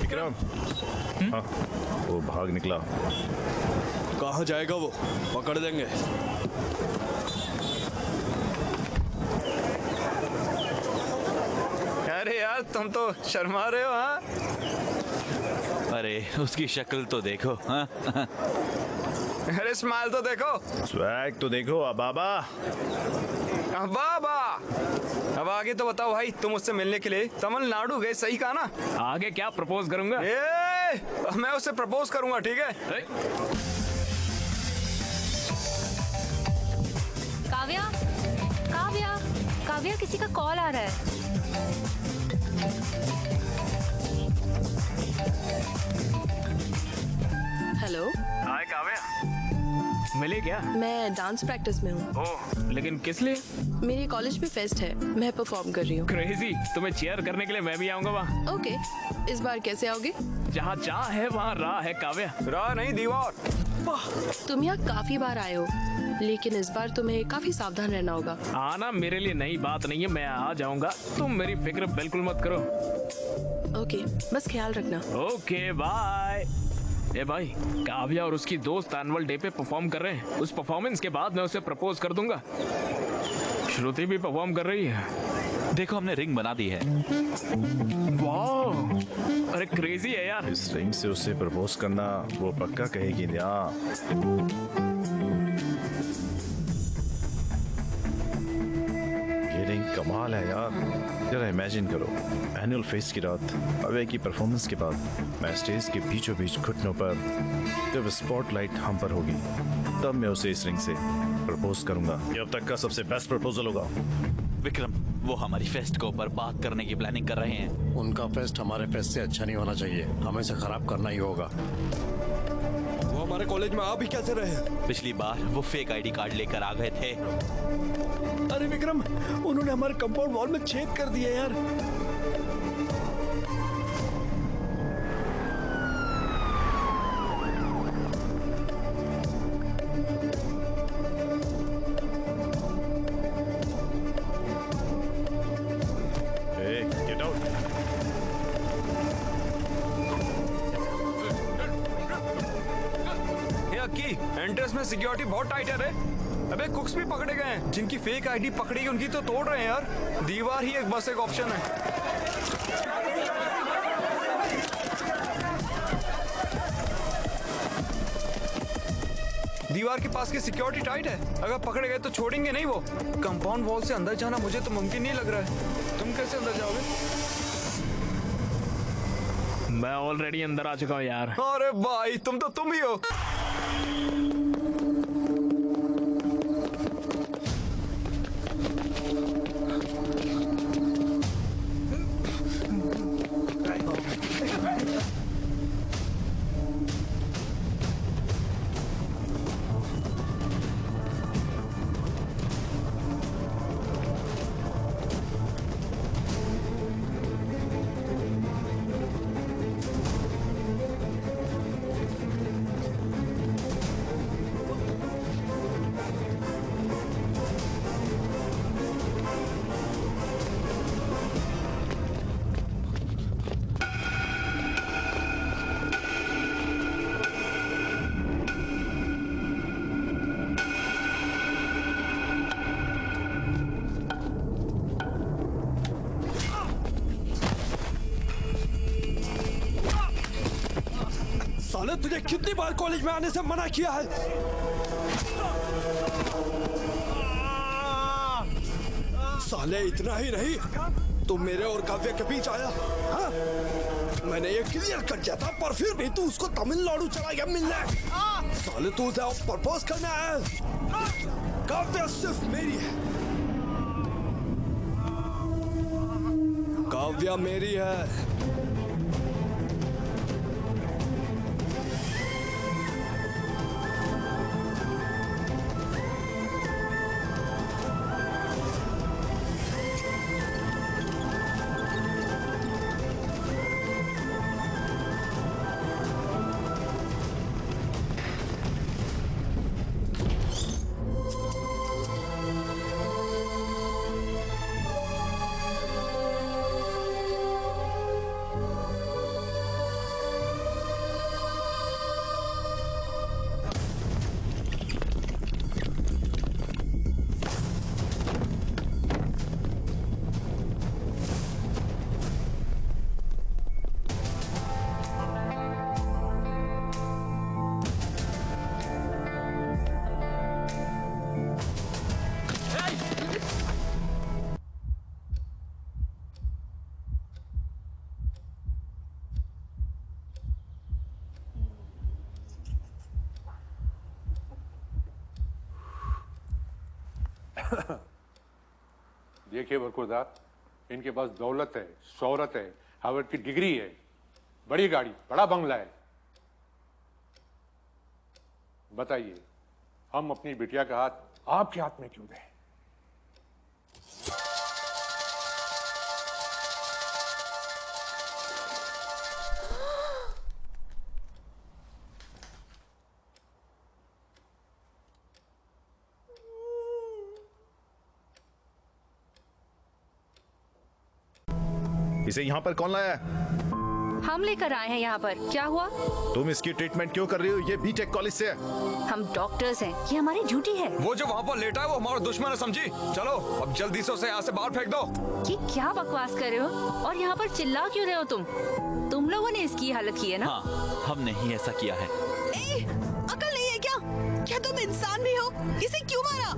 विक्रम। हाँ, वो भाग निकला। कहाँ जाएगा वो? पकड़ देंगे। अरे यार तुम तो शर्मा रहे हो। हाँ अरे उसकी शक्ल तो देखो। हाँ? अरे स्माइल तो देखो। स्वैग तो देखो। अबाबा अबाबा। अब आगे तो बताओ भाई, तुम उससे मिलने के लिए तमिलनाडु गए, सही कहा ना? आगे क्या प्रपोज करूंगा? मैं उससे प्रपोज करूंगा, ठीक है? काव्या, काव्या, काव्या, किसी का कॉल आ रहा है। हेलो। हाय काव्या, मिले क्या? मैं डांस प्रैक्टिस में हूँ। ओह, लेकिन किस लिए? मेरे कॉलेज में फेस्ट है, मैं परफॉर्म कर रही हूँ। क्रेजी, तुम्हें चीयर करने के लिए मैं भी आऊंगा वहाँ। ओके, इस बार कैसे आओगे? जहाँ चाह है वहाँ राह है काव्या। राह नहीं, दीवार। तुम यहाँ काफी बार आए हो, लेकिन इस बार तुम्हें काफी सावधान रहना होगा। आना मेरे लिए नई बात नहीं है, मैं आ जाऊंगा, तुम मेरी फिक्र बिल्कुल मत करो। ओके, बस ख्याल रखना। Okay bye. ए भाई, काव्या और उसकी दोस्त एनुअल डे पे परफॉर्म कर रहे हैं। उस परफॉर्मेंस के बाद मैं उसे प्रपोज कर दूंगा। श्रुति भी परफॉर्म कर रही है। देखो हमने रिंग बना दी है। वाह, अरे क्रेजी है यार। इस रिंग से उसे प्रपोज करना वो पक्का कहेगी ना। ये रिंग कमाल है यार। जरा इमेजिन करो, एनुअल फेस्ट की रात, अवे की परफॉर्मेंस के बाद मैं स्टेज के बीचों बीच घुटनों पर, जब स्पॉटलाइट हम पर होगी, तब मैं उसे इस रिंग से प्रपोज करूंगा। ये अब तक का सबसे बेस्ट प्रपोजल होगा। विक्रम, वो हमारी फेस्ट को बर्बाद करने की प्लानिंग कर रहे हैं। उनका फेस्ट हमारे फेस्ट से अच्छा नहीं होना चाहिए, हमें इसे खराब करना ही होगा। वो हमारे कॉलेज में आ भी कैसे रहे? पिछली बार वो फेक आईडी कार्ड लेकर आ गए थे। अरे विक्रम, उन्होंने हमारे कंपाउंड वॉल में छेद कर दिए यार। Get out. की एंट्रेंस में सिक्योरिटी बहुत टाइट है रे। अबे कुक्स भी पकड़े गए हैं, जिनकी फेक आईडी पकड़ी उनकी तो तोड़ रहे हैं यार। दीवार ही एक बस एक ऑप्शन है। दीवार के पास की सिक्योरिटी टाइट है, अगर पकड़े गए तो छोड़ेंगे नहीं वो। कंपाउंड वॉल से अंदर जाना मुझे तो मुमकिन नहीं लग रहा है। तुम कैसे अंदर जाओगे? मैं ऑलरेडी अंदर आ चुका हूँ यार। अरे भाई, तुम ही हो। साले, तुझे कितनी बार कॉलेज में आने से मना किया है? साले, इतना ही नहीं, तुम मेरे और काव्या के बीच आया? हाँ? मैंने ये क्लियर कर दिया था, पर फिर भी तू उसको तमिलनाडु चला गया मिलने। साले तू उसे प्रपोज करने आया? काव्या सिर्फ मेरी है, काव्या मेरी है। देखिए बरखुरदार, इनके पास दौलत है, शोहरत है, हार्वर्ड की डिग्री है, बड़ी गाड़ी, बड़ा बंगला है। बताइए, हम अपनी बिटिया का हाथ आपके हाथ में क्यों दें? इसे यहाँ पर कौन लाया है? हम लेकर आए हैं यहाँ पर। क्या हुआ? तुम इसकी ट्रीटमेंट क्यों कर रही हो? ये बीटेक कॉलेज से है। हम डॉक्टर्स हैं, ये हमारी ड्यूटी है। वो जो वहाँ पर लेटा है वो हमारा दुश्मन है, समझी? चलो अब जल्दी से उसे यहाँ से बाहर फेंक दो। ये क्या बकवास कर रहे हो? और यहाँ पर चिल्ला क्यों रहे हो तुम लोगों ने इसकी हालत की है ना? हाँ, हमने ही ऐसा किया है। अकल नहीं है क्या? क्या तुम इंसान भी हो? इसे क्यों मारा?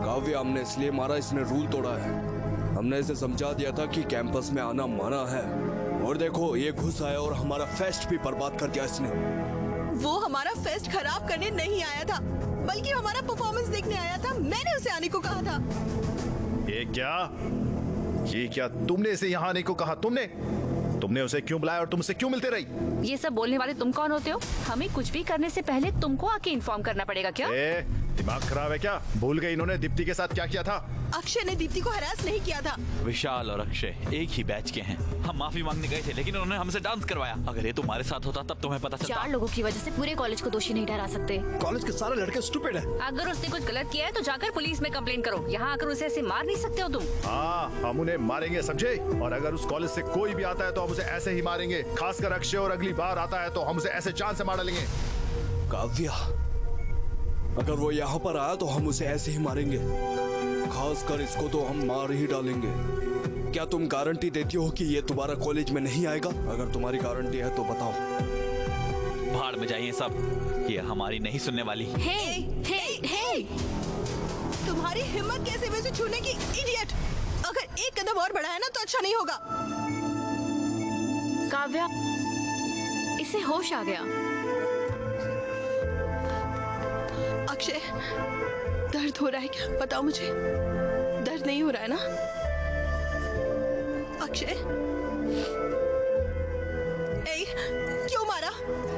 काव्या, हमने इसलिए मारा, इसने रूल तोड़ा है। हमने इसे समझा दिया था कि कैंपस में आना मना है, और देखो ये घुस आया और हमारा फेस्ट भी बर्बाद कर दिया इसने। वो हमारा फेस्ट खराब करने नहीं आया था, बल्कि हमारा परफॉर्मेंस देखने आया था। मैंने उसे आने को कहा था। ये क्या तुमने इसे यहाँ आने को कहा? तुमने उसे क्यों बुलाया और तुम उसे क्यों मिलते रही? ये सब बोलने वाले तुम कौन होते हो? हमें कुछ भी करने से पहले तुमको आके इन्फॉर्म करना पड़ेगा क्या? दिमाग खराब है क्या? भूल गई इन्होंने दीप्ति के साथ क्या किया था? अक्षय ने दीप्ति को हरास नहीं किया था। विशाल और अक्षय एक ही बैच के हैं। हम माफी मांगने गए थे, लेकिन उन्होंने हमसे डांस करवाया। अगर ये तुम्हारे साथ होता तब तुम्हें पता चलता। 4 लोगों की वजह से पूरे कॉलेज को दोषी नहीं ठहरा सकते। कॉलेज के सारे लड़के स्टूपिड हैं। अगर उसने कुछ गलत किया है तो जाकर पुलिस में कंप्लेन करो। यहाँ आकर उसे ऐसे मार नहीं सकते हो तुम। हाँ, हम उन्हें मारेंगे, समझे? और अगर उस कॉलेज से कोई भी आता है तो हम उसे ऐसे ही मारेंगे। खासकर अक्षय, और अगली बार आता है तो हम उसे ऐसे जान से मार डालेंगे। काव्या, अगर वो यहाँ पर आया तो हम उसे ऐसे ही मारेंगे। खासकर इसको तो हम मार ही डालेंगे। क्या तुम गारंटी देती हो कि ये दोबारा कॉलेज में नहीं आएगा? अगर तुम्हारी गारंटी है तो बताओ। भाड़ में जाइए सब, ये हमारी नहीं सुनने वाली। हे! तुम्हारी हिम्मत कैसे वैसे छूने की, इडियट! अगर एक कदम और बढ़ाया ना तो अच्छा नहीं होगा। काव्या, इसे होश आ गया। अक्षय, दर्द हो रहा है क्या? बताओ मुझे, दर्द नहीं हो रहा है ना? अक्षय,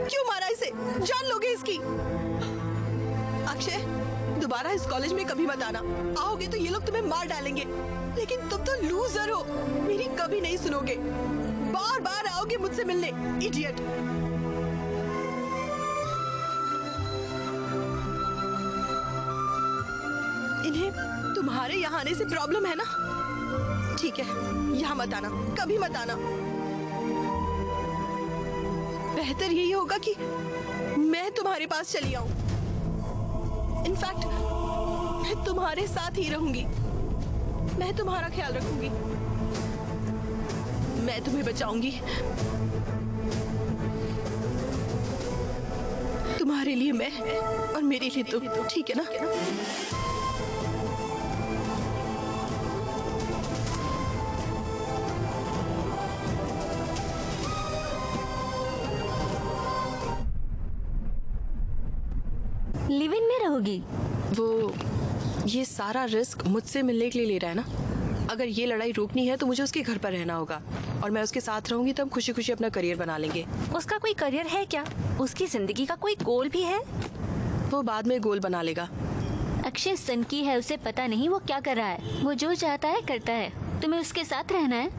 क्यों मारा इसे? जान लोगे इसकी। अक्षय, दोबारा इस कॉलेज में कभी मत आना। आओगे तो ये लोग तुम्हें मार डालेंगे। लेकिन तुम तो लूजर हो, मेरी कभी नहीं सुनोगे। बार बार आओगे मुझसे मिलने, इडियट। इन्हें तुम्हारे यहाँ आने से प्रॉब्लम है ना? ठीक है, यहाँ मत आना, कभी मत आना। बेहतर यही होगा कि मैं तुम्हारे पास चली आऊं। इनफैक्ट मैं तुम्हारे साथ ही रहूंगी। मैं तुम्हारा ख्याल रखूंगी। मैं तुम्हें बचाऊंगी। तुम्हारे लिए मैं और मेरे लिए तुम, ठीक है ना? में रहोगी? वो ये सारा रिस्क मुझसे मिलने के लिए ले रहा है ना। अगर ये लड़ाई रोकनी है तो मुझे उसके घर पर रहना होगा और मैं उसके साथ रहूंगी तब खुशी खुशी अपना करियर बना लेंगे। उसका कोई करियर है क्या? उसकी जिंदगी का कोई गोल भी है? वो बाद में गोल बना लेगा। अक्षय सनकी है, उसे पता नहीं वो क्या कर रहा है। वो जो चाहता है करता है। तुम्हें उसके साथ रहना है।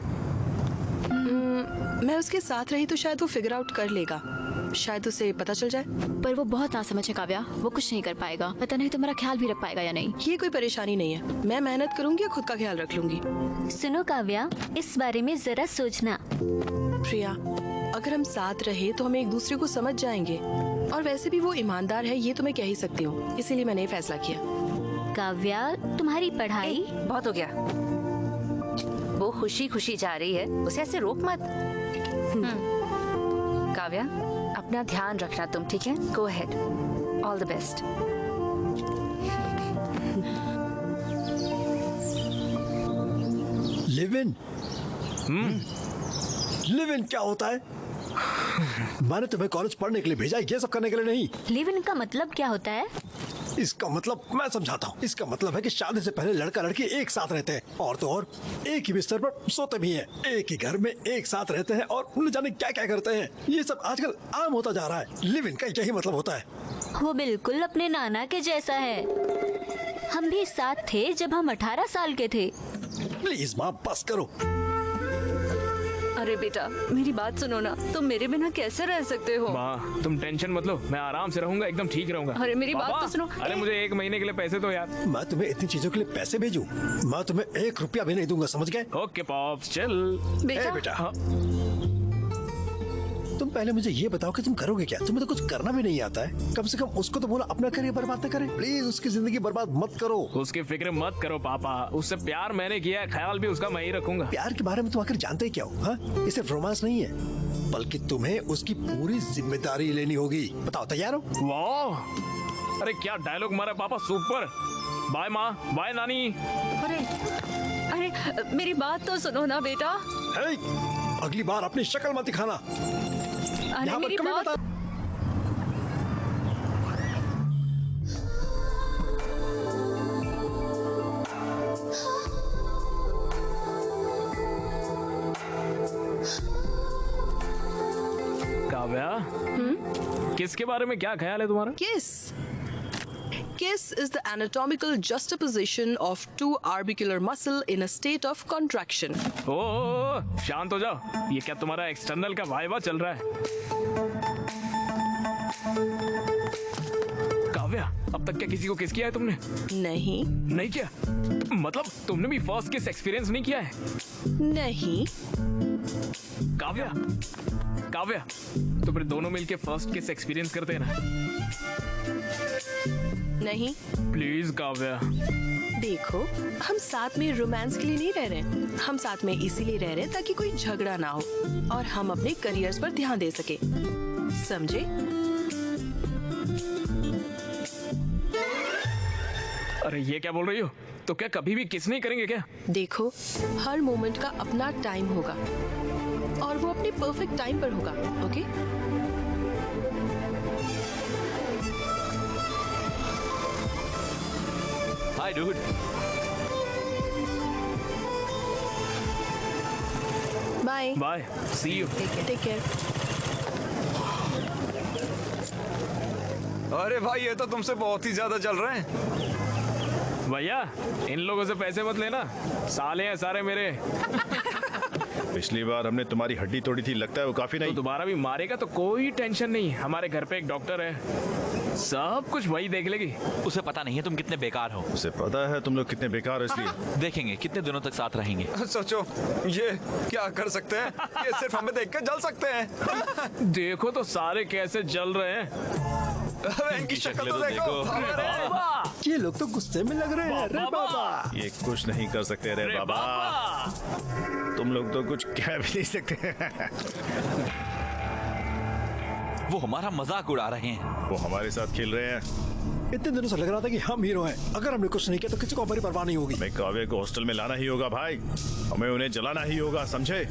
मैं उसके साथ रही तो शायद वो फिगर आउट कर लेगा, शायद उसे पता चल जाए। पर वो बहुत नासमझ है काव्या, वो कुछ नहीं कर पाएगा। पता नहीं तुम्हारा ख्याल भी रख पाएगा या नहीं। ये कोई परेशानी नहीं है, मैं मेहनत करूंगी और खुद का ख्याल रख लूंगी। सुनो काव्या, इस बारे में जरा सोचना। प्रिया, अगर हम साथ रहे तो हम एक दूसरे को समझ जाएंगे और वैसे भी वो ईमानदार है, ये तो मैं कह ही सकती हूँ, इसीलिए मैंने ये फैसला किया। काव्या, तुम्हारी पढ़ाई बहुत हो गया। वो खुशी खुशी जा रही है, उसे ऐसे रोक मत। काव्या, अपना ध्यान रखना तुम, ठीक है? Go ahead, all the best. Live in? Live in क्या होता है? मैंने तुम्हें कॉलेज पढ़ने के लिए भेजा, ये सब करने के लिए नहीं। लिव इन का मतलब क्या होता है? इसका मतलब मैं समझाता हूँ। इसका मतलब है कि शादी से पहले लड़का लड़की एक साथ रहते हैं और तो और एक ही बिस्तर पर सोते भी हैं, एक ही घर में एक साथ रहते हैं और न जाने क्या क्या करते हैं। ये सब आजकल आम होता जा रहा है। लिव इन का यही मतलब होता है। वो बिल्कुल अपने नाना के जैसा है। हम भी साथ थे जब हम 18 साल के थे। प्लीज माँ बस करो। अरे बेटा, मेरी बात सुनो ना, तुम मेरे बिना कैसे रह सकते हो? माँ, तुम टेंशन मत लो, मैं आराम से रहूंगा, एकदम ठीक रहूंगा। अरे मेरी बात तो सुनो। अरे मुझे 1 महीने के लिए पैसे दो यार। मैं तुम्हें इतनी चीजों के लिए पैसे भेजूं? मैं तुम्हें 1 रुपया भी नहीं दूंगा, समझ गए? ओके पॉप्स, चल। बेटा, हाँ। तुम पहले मुझे ये बताओ कि तुम करोगे क्या? तुम्हें तो कुछ करना भी नहीं आता है। कम से कम उसको तो बोला अपना करियर बर्बाद न करे। प्लीज उसकी जिंदगी बर्बाद मत करो। उसकी फिक्र मत करो पापा, उससे प्यार मैंने किया है, ख्याल भी उसका मैं ही रखूंगा। प्यार के बारे में तुम आखिर जानते ही क्या हो? हाँ, ये सिर्फ रोमांस नहीं है, बल्कि तुम्हें उसकी पूरी जिम्मेदारी लेनी होगी। बताओ, तैयार हो? वाह, अरे क्या डायलॉग मारा पापा, सुपर। बाय माँ, बाय नानी। अरे मेरी बात तो सुनो ना बेटा। अगली बार अपनी शक्ल मत दिखाना। अरे मेरी बात। काव्या, किसके बारे में क्या ख्याल है तुम्हारा? Kiss is the anatomical juxtaposition of two orbicular muscle in a state of contraction. ओ, शांत हो जाओ। ये क्या तुम्हारा एक्सटर्नल का वाइवा चल रहा है? काव्या, अब तक क्या किसी को किस किया है तुमने? नहीं किया? मतलब तुमने भी फर्स्ट किस एक्सपीरियंस नहीं किया है? नहीं। काव्या, तो फिर दोनों मिलके फर्स्ट किस एक्सपीरियंस करते हैं ना? नहीं। प्लीज काव्या। देखो, हम साथ में रोमांस के लिए नहीं रह रहे, हम साथ में इसीलिए रह रहे हैं ताकि कोई झगड़ा ना हो और हम अपने करियर्स पर ध्यान दे सके, समझे? अरे ये क्या बोल रही हो? तो क्या कभी भी किस नहीं करेंगे क्या? देखो, हर मोमेंट का अपना टाइम होगा और वो अपने परफेक्ट टाइम पर होगा, okay? Hi, dude. Bye. Bye. See you. Take care. अरे भाई, ये तो तुमसे बहुत ही ज्यादा चल रहे हैं। भैया, इन लोगों से पैसे मत लेना, साले हैं सारे मेरे। पिछली बार हमने तुम्हारी हड्डी तोड़ी थी, लगता है वो काफी नहीं। तो दोबारा भी मारेगा तो कोई टेंशन नहीं, हमारे घर पे एक डॉक्टर है, सब कुछ वही देख लेगी। उसे पता नहीं है तुम कितने बेकार हो। उसे पता है तुम लोग कितने बेकार हो, इसलिए देखेंगे कितने दिनों तक साथ रहेंगे। सोचो, ये क्या कर सकते हैं? ये सिर्फ हमें देख कर जल सकते हैं। देखो तो सारे कैसे जल रहे हैं। इनकी शक्ल तो देखो। ये लोग तो गुस्से में लग रहे हैं। रे बाबा, ये कुछ नहीं कर सकते रे बाबा। तुम लोग तो कुछ कह भी नहीं सकते। वो हमारा मजाक उड़ा रहे हैं। वो हमारे साथ खेल रहे हैं। इतने दिनों से लग रहा था कि हम हीरो हैं। अगर हमने कुछ नहीं किया तो किसी को हमारी परवाह नहीं होगी। हमें काव्य को हॉस्टल में लाना ही होगा भाई, हमें उन्हें जलाना ही होगा, समझे?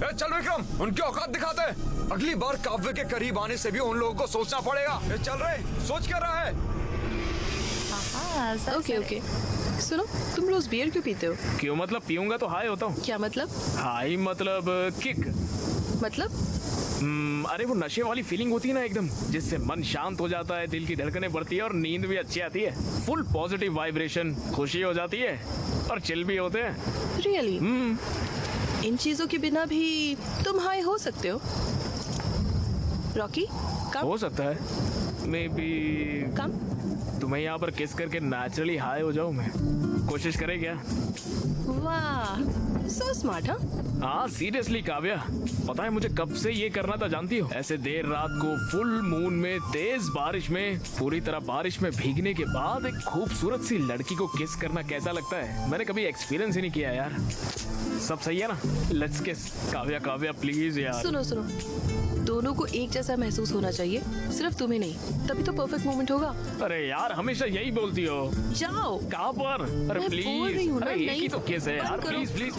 चल विक्रम, उनकी औकात दिखाते हैं। अगली बार काव्य के करीब आने से भी उन लोगों को सोचना पड़ेगा। चल रहे, सोच क्या रहा है? Okay okay. सुनो, तुम रोज बियर क्यों पीते हो? क्यों मतलब? पीऊंगा तो हाई होता हूँ। क्या मतलब? हाई मतलब किक। मतलब? अरे वो नशे वाली फीलिंग होती है ना एकदम, जिससे मन शांत हो जाता है, दिल की धड़कनें बढ़ती है और नींद भी अच्छी आती है। फुल पॉजिटिव वाइब्रेशन, खुशी हो जाती है और चिल भी होते हैं। रियली? इन चीजों के बिना भी तुम हाई हो सकते हो। रॉकी, कम? हो सकता है, मे बी। कम? तुम्हें यहाँ पर किस करके नेचुरली हाई हो जाऊँ मैं? कोशिश करे क्या? वाह, सो स्मार्ट। हाँ सीरियसली काव्या, पता है मुझे कब से ये करना था जानती हो? ऐसे देर रात को फुल मून में, तेज बारिश में, पूरी तरह बारिश में भीगने के बाद एक खूबसूरत सी लड़की को किस करना कैसा लगता है, मैंने कभी एक्सपीरियंस ही नहीं किया यार। सब सही है ना? लेट्स किस। काव्या काव्या प्लीज यार। सुनो सुनो, दोनों को एक जैसा महसूस होना चाहिए, सिर्फ तुम्हें नहीं, तभी तो परफेक्ट मोमेंट होगा। अरे यार हमेशा यही बोलती हो। जाओ। कहाँ पर? अरे मैं बोल रही हूँ प्लीज, ना, अरे एक नहीं ही तो केस है यार, बंद करो। Please please.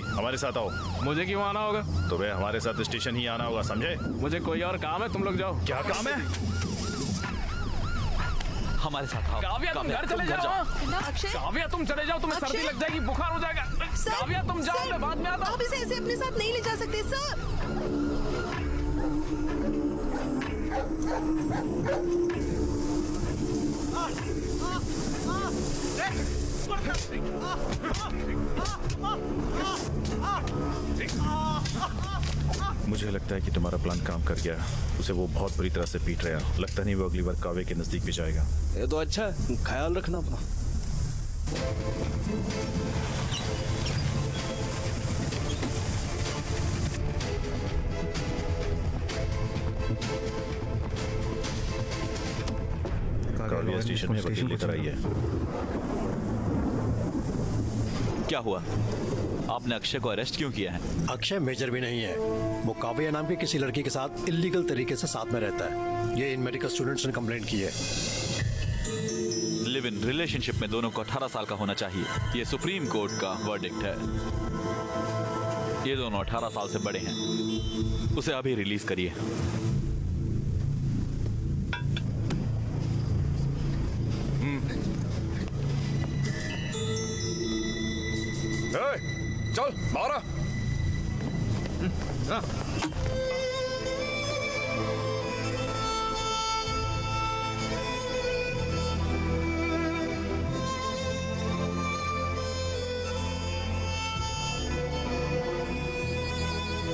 हमारे साथ आओ। मुझे क्यों आना होगा? तुम्हें हमारे साथ स्टेशन ही आना होगा, समझे? मुझे कोई और काम है, तुम लोग जाओ। क्या काम है? हमारे साथ आओ। काव्या तुम घर चले जाओ। काव्या तुम चले जाओ, तुम्हें सर्दी लग जाएगी, बुखार हो जाएगा। काव्या तुम जाओ, मैं बाद में आता हूँ। आप इसे ऐसे अपने साथ नहीं ले जा सकते सर। मुझे लगता है कि तुम्हारा प्लान काम कर गया। उसे वो बहुत बुरी तरह से पीट रहा है। लगता नहीं वो अगली बार काव्य के नजदीक भी जाएगा। ये तो अच्छा है, ख्याल रखना अपना। काव्य स्टेशन में वकील लेकर आई है। क्या हुआ? आपने अक्षय को अरेस्ट क्यों किया है? अक्षय मेजर भी नहीं है, वो काव्या नाम की किसी लड़की के साथ इलीगल तरीके से साथ में रहता है। ये इन मेडिकल स्टूडेंट्स ने कंप्लेंट की है। लिव इन रिलेशनशिप में दोनों को 18 साल का होना चाहिए, ये सुप्रीम कोर्ट का वर्डिक्ट है। ये दोनों 18 साल से बड़े हैं, उसे अभी रिलीज करिए। चल बाहर आ।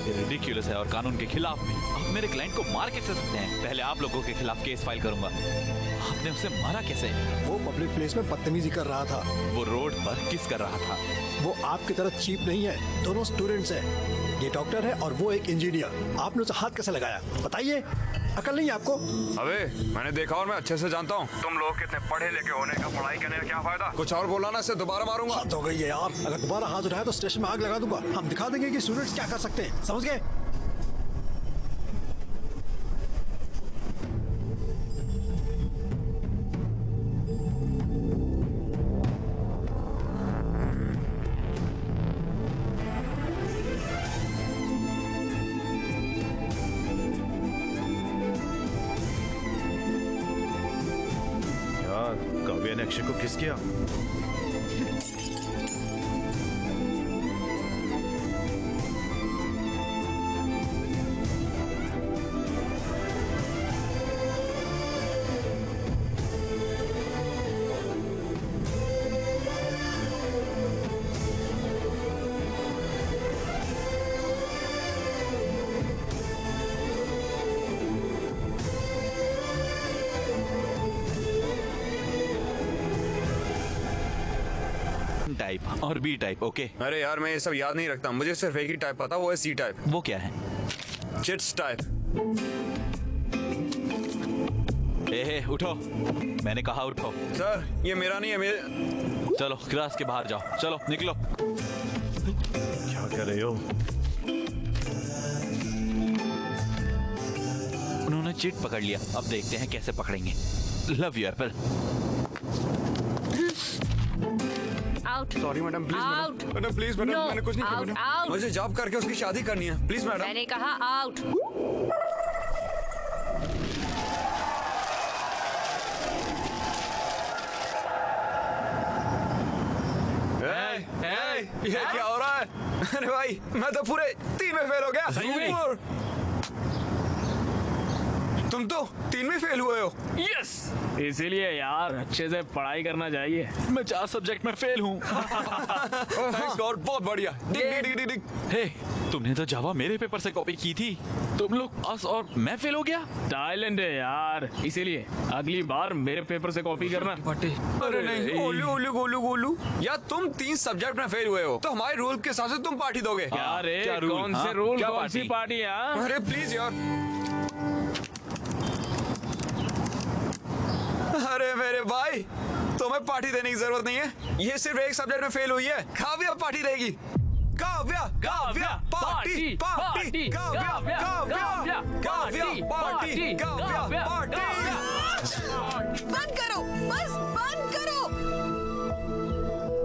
रिडिक्यूलस है और कानून के खिलाफ भी। आप मेरे क्लाइंट को मार कैसे सकते हैं? पहले आप लोगों के खिलाफ केस फाइल करूंगा। आपने उसे मारा कैसे? वो पब्लिक प्लेस में बदतमीजी कर रहा था। वो रोड पर किस कर रहा था? वो आपकी तरह चीप नहीं है, दोनों स्टूडेंट्स हैं। ये डॉक्टर है और वो एक इंजीनियर। आपने उसे हाथ कैसे लगाया बताइए? अकल नहीं है आपको? अबे मैंने देखा और मैं अच्छे से जानता हूँ तुम लोग कितने पढ़े लिखे होने का, पढ़ाई करने का क्या फायदा। कुछ और बोला ना, से दोबारा मारूंगा। हाथ हो गई है यार, अगर दोबारा हाथ उठाया तो स्टेशन में आग लगा दूंगा। हम दिखा देंगे कि स्टूडेंट्स क्या कर सकते हैं, समझ गए? काव्या ने अक्षय को किस किया? टाइप और बी टाइप। ओके। अरे यार मैं ये सब याद नहीं रखता, मुझे सिर्फ एक ही टाइप पता, वो है सी टाइप। वो क्या है? Chits type. ए उठो, मैंने कहा उठो। सर ये मेरा नहीं है, मेरे। चलो क्लास के बाहर जाओ, चलो निकलो। क्या कर रहे हो? उन्होंने चिट पकड़ लिया, अब देखते हैं कैसे पकड़ेंगे। Love you Apple. Out. Sorry madam, please out. Madam, please madam, No, मैंने कुछ नहीं किया out, मैडम। out. मुझे जॉब करके उसकी शादी करनी है, प्लीज मैडम। मैंने कहा आउट। ये क्या हो रहा है? अरे भाई मैं तो पूरे 3 में फेल हो गया। सही में? तुम तो 3 में फेल हुए हो। यस, इसीलिए यार अच्छे से पढ़ाई करना चाहिए। मैं 4 सब्जेक्ट में फेल हूँ। थैंक्स गॉड, बहुत बढ़िया। डिग। हे, तुमने तो जावा मेरे पेपर से कॉपी की थी, तुम लोग पास और मैं फेल हो गया। टाइलेंट है यार, इसीलिए अगली बार मेरे पेपर से कॉपी करना। अरे नहीं, गोलू यार तुम 3 सब्जेक्ट में फेल हुए हो तो हमारे रूल के हिसाब से तुम पार्टी दोगे। क्या रे, क्या रूल? कौन से हाँ, रूल, क्या कौन सी पार्टी? पार्टी? यार अरे प्लीज यार। अरे मेरे भाई, तुम्हें पार्टी देने की जरूरत नहीं है। ये सिर्फ एक सब्जेक्ट में फेल हुई है। काव्या पार्टी देगी। Kavya party, Kavya party. बंद करो, बस बंद करो।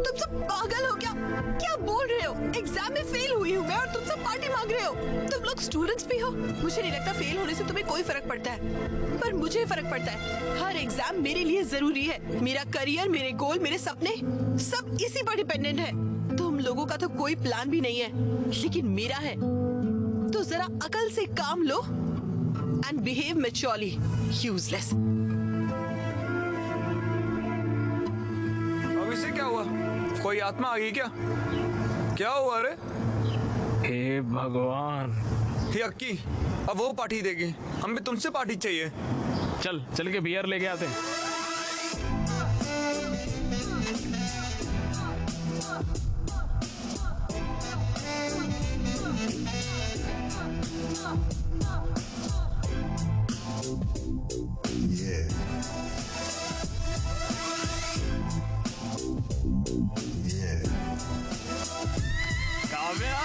तुम सब पागल हो क्या? क्या बोल रहे हो? एग्जाम में फेल हुई हूँ मैं और तुम सब पार्टी मांग रहे हो। तुम लोग स्टूडेंट्स भी हो। मुझे नहीं लगता फेल होने से तुम्हें कोई फर्क पड़ता है, पर मुझे फर्क पड़ता है। हर एग्जाम मेरे लिए जरूरी है। मेरा करियर, मेरे गोल, मेरे सपने सब इसी पर डिपेंडेंट है। तुम लोगों का तो कोई प्लान भी नहीं है, लेकिन मेरा है। तो जरा अकल से काम लो एंड बिहेव मैच्योरली। यूजलेस। अब इसे क्या हुआ? कोई आत्मा आ गई क्या? क्या हुआ रे? हे भगवान। यक्की, अब वो पार्टी देगी, हमें तुमसे पार्टी चाहिए। चल के बियर लेके आते हैं। काव्या,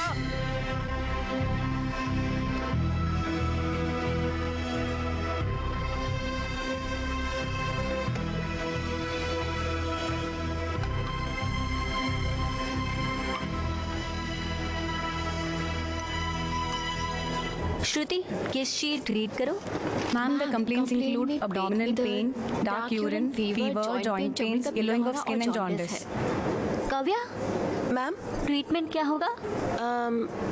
श्रुति, ये शीट रीड करो। Ma'am, the complaints include abdominal pain, dark urine, fever, joint pains, yellowing of skin and jaundice. Kavya, ma'am, treatment क्या होगा?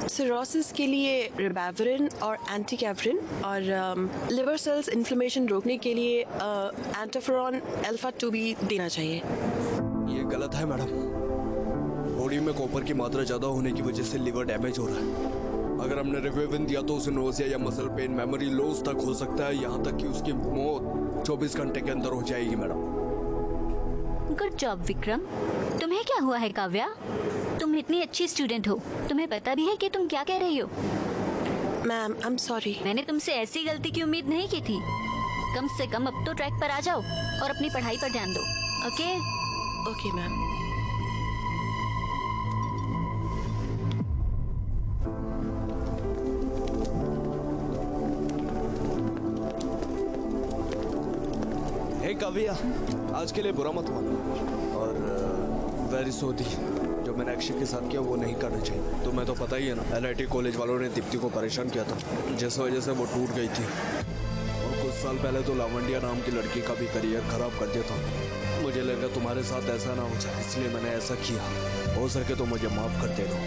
सिरोसिस के लिए रिबाविरिन और एंटीकैफरिन और लिवर सेल्स इन्फ्लेमेशन रोकने के लिए एंटोफेरॉन अल्फा 2 भी देना चाहिए। ये गलत है मैडम। बॉडी में कॉपर की मात्रा ज्यादा होने की वजह से लिवर डैमेज हो रहा है। अगर हमने रिवेविन दिया तो उसे नोजिया या मसल पेन, मेमोरी लॉस तक हो सकता है, यहाँ तक कि उसकी मौत 24 घंटे के अंदर हो जाएगी मैडम। Good job Vikram. तुम्हें क्या हुआ है काव्या? तुम इतनी अच्छी स्टूडेंट हो, तुम्हें पता भी है कि तुम क्या कह रही हो? Ma'am, I am sorry. मैंने तुमसे ऐसी गलती की उम्मीद नहीं की थी। कम से कम अब तो ट्रैक पर आ जाओ और अपनी पढ़ाई पर ध्यान दो। Okay? Okay ma'am. Hey Kavya, आज के लिए बुरा मत मानो और वेरी सॉरी। जो मैंने अक्षय के साथ किया वो नहीं करना चाहिए। तुम्हें तो पता ही है ना, LIT कॉलेज वालों ने दीप्ति को परेशान किया था, जिस वजह से वो टूट गई थी। और कुछ साल पहले तो लावंडिया नाम की लड़की का भी करियर खराब कर दिया था। मुझे लगा तुम्हारे साथ ऐसा ना हो जाए, इसलिए मैंने ऐसा किया। हो सके तो मुझे माफ कर दे दो।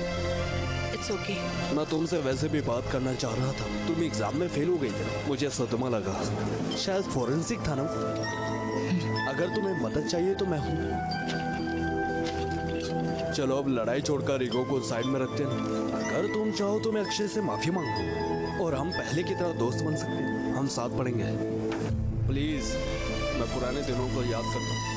It's okay. मैं तुमसे वैसे भी बात करना चाह रहा था। तुम एग्जाम में फेल हो गई थी ना, मुझे सदमा लगा। शायद फोरेंसिक था ना। अगर तुम्हें मदद चाहिए तो मैं हूँ। चलो अब लड़ाई छोड़कर ईगो को साइड में रखते हैं। अगर तुम चाहो तो मैं अक्षय से माफी मांगू और हम पहले की तरह दोस्त बन सकते हैं। हम साथ पढ़ेंगे। प्लीज, मैं पुराने दिनों को याद करता हूँ।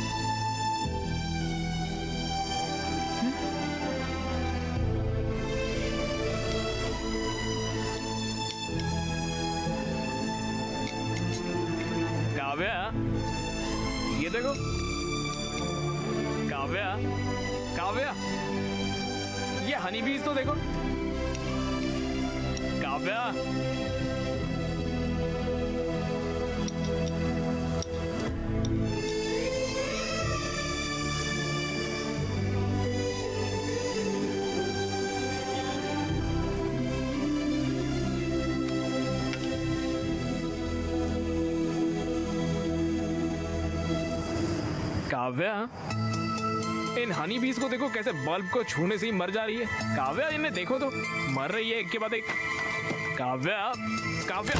काव्या, ये देखो। काव्या, काव्या, ये हनी बीज तो देखो। काव्या, काव्या, इन हनी बीज को देखो कैसे बल्ब को छूने से ही मर जा रही है। काव्या इन्हें देखो तो, मर रही है एक के बाद एक। काव्या, काव्या,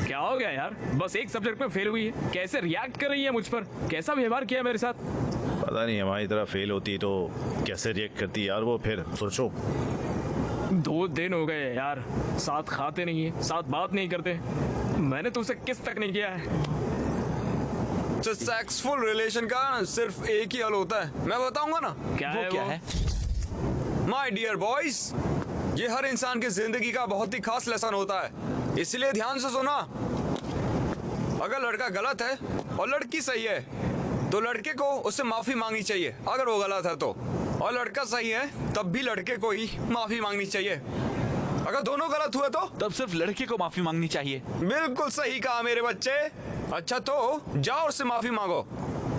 क्या हो गया यार? बस एक सब्जेक्ट में फेल हुई है, कैसे रिएक्ट कर रही है मुझ पर? कैसा व्यवहार किया मेरे साथ? पता नहीं, हमारी तरह फेल होती तो कैसे रिएक्ट करती यार वो। फिर सोचो, 2 दिन हो गए यार, साथ खाते नहीं है, साथ बात नहीं करते। मैंने तुमसे किस तक नहीं किया है। सक्सेसफुल रिलेशन का सिर्फ एक ही हल होता है, मैं बताऊंगा ना। क्या है क्या है? माय डियर बॉयज, ये हर इंसान की जिंदगी का बहुत ही खास लेसन होता है, इसलिए ध्यान से सुना। अगर लड़का गलत है और लड़की सही है तो लड़के को उससे माफी मांगनी चाहिए अगर वो गलत है तो, और लड़का सही है तब भी लड़के को ही माफी मांगनी चाहिए। अगर दोनों गलत हुए तो तब सिर्फ लड़के को माफी मांगनी चाहिए। बिल्कुल सही कहा मेरे बच्चे। अच्छा तो जाओ उससे माफी मांगो,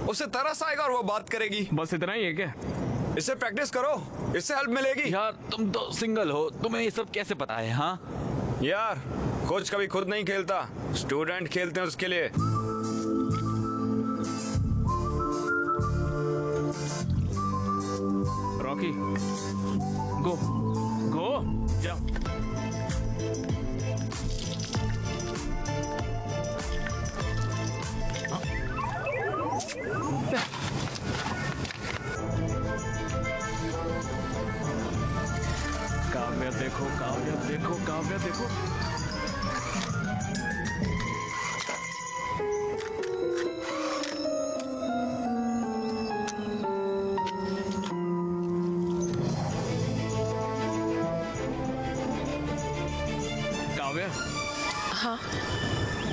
उसे तरस आएगा और वो बात करेगी। बस इतना ही है क्या? इसे प्रैक्टिस करो, इससे हेल्प मिलेगी। यार तुम तो सिंगल हो, तुम्हें ये सब कैसे पता है? हाँ यार, कोच कभी खुद नहीं खेलता, स्टूडेंट खेलते हैं उसके लिए। रॉकी, गो गो, जाओ। काव्या देखो, काव्या देखो, काव्या देखो। काव्या, हाँ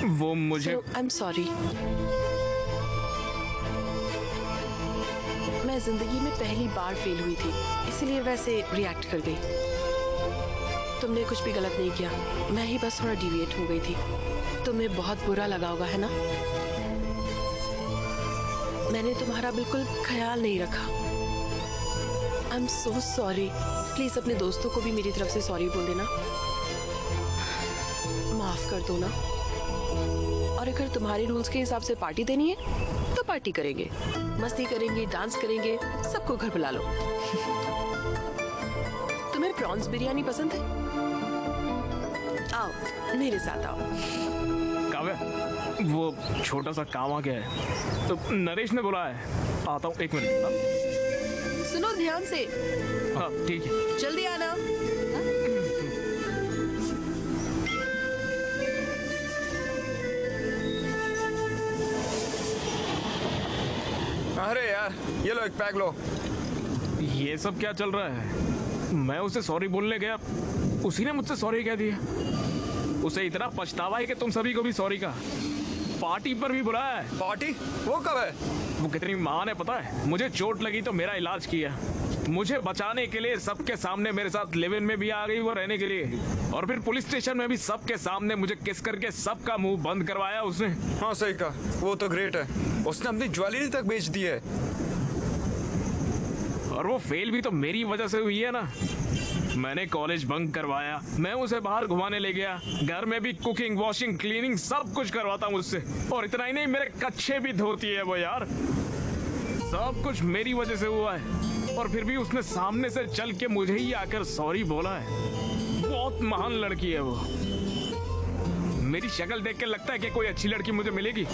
वो मुझे आई एम सॉरी, मैं जिंदगी में पहली बार फेल हुई थी, इसीलिए वैसे रिएक्ट कर गई। तुमने कुछ भी गलत नहीं किया, मैं ही बस थोड़ा डिविएट हो गई थी। तुम्हें बहुत बुरा लगा होगा, है ना? मैंने तुम्हारा बिल्कुल ख्याल नहीं रखा। I am so sorry. Please अपने दोस्तों को भी मेरी तरफ से सॉरी बोल देना, माफ कर दो ना। और अगर तुम्हारे रूल्स के हिसाब से पार्टी देनी है तो पार्टी करेंगे, मस्ती करेंगे, डांस करेंगे, सबको घर बुला लो। तुम्हें प्रॉन्स बिरयानी पसंद है? आओ मेरे साथ आओ। काव्या, वो छोटा सा काम आ गया है तो नरेश ने बुलाया है, आता हूँ 1 मिनट। सुनो ध्यान से। हाँ ठीक है, जल्दी आना। अरे यार, ये लो एक पैक लो। ये सब क्या चल रहा है? मैं उसे सॉरी बोलने गया, उसी ने मुझसे सॉरी कह दिया। उसे इतना पछतावा है कि तुम सभी को भी सॉरी कहा। पार्टी पर भी बुलाया है। पार्टी? वो कब है? वो कितनी महान है पता है? मुझे चोट लगी तो मेरा इलाज किया, मुझे बचाने के लिए सबके सामने मेरे साथ लिव इन में भी आ गई वो रहने के लिए, और फिर पुलिस स्टेशन में भी सबके सामने मुझे किस करके सबका मुंह बंद करवाया उसने। हाँ सही कहा, वो तो ग्रेट है। उसने अपनी ज्वेलरी तक बेच दी है। और वो फेल भी तो मेरी वजह से हुई है ना। मैंने कॉलेज बंक करवाया, मैं उसे बाहर घुमाने ले गया, घर में भी कुकिंग, वॉशिंग, क्लीनिंग सब कुछ करवाता मुझसे, और इतना ही नहीं मेरे कच्छे भी धोती है वो यार। सब कुछ मेरी वजह से हुआ है, और फिर भी उसने सामने से चल के मुझे ही आकर सॉरी बोला है। बहुत महान लड़की है वो। मेरी शक्ल देख के लगता है कि कोई अच्छी लड़की मुझे मिलेगी।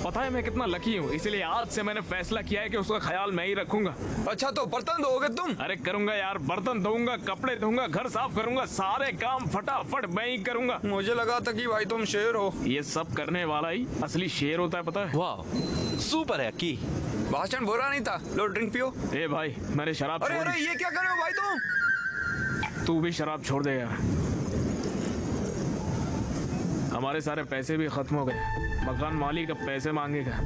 पता है मैं कितना लकी हूँ, इसीलिए आज से मैंने फैसला किया है कि उसका ख्याल मैं ही रखूंगा। अच्छा तो बर्तन धोगे तुम? अरे करूंगा यार, बर्तन धोऊंगा, कपड़े धोऊंगा, घर साफ करूंगा, सारे काम फटाफट मैं ही करूंगा। मुझे लगा था कि भाई तुम शेर हो। ये सब करने वाला ही असली शेर होता है, पता है? वाह सुपर है की। भाषण बुरा नहीं था, लो ड्रिंक पियो। ए भाई मैंने शराब अरे छोड़ अरे दी। ये क्या कर रहे हो भाई तुम? तू भी शराब छोड़ दे यार। हमारे सारे पैसे भी खत्म हो गए, मकान मालिक अब पैसे मांगेगा।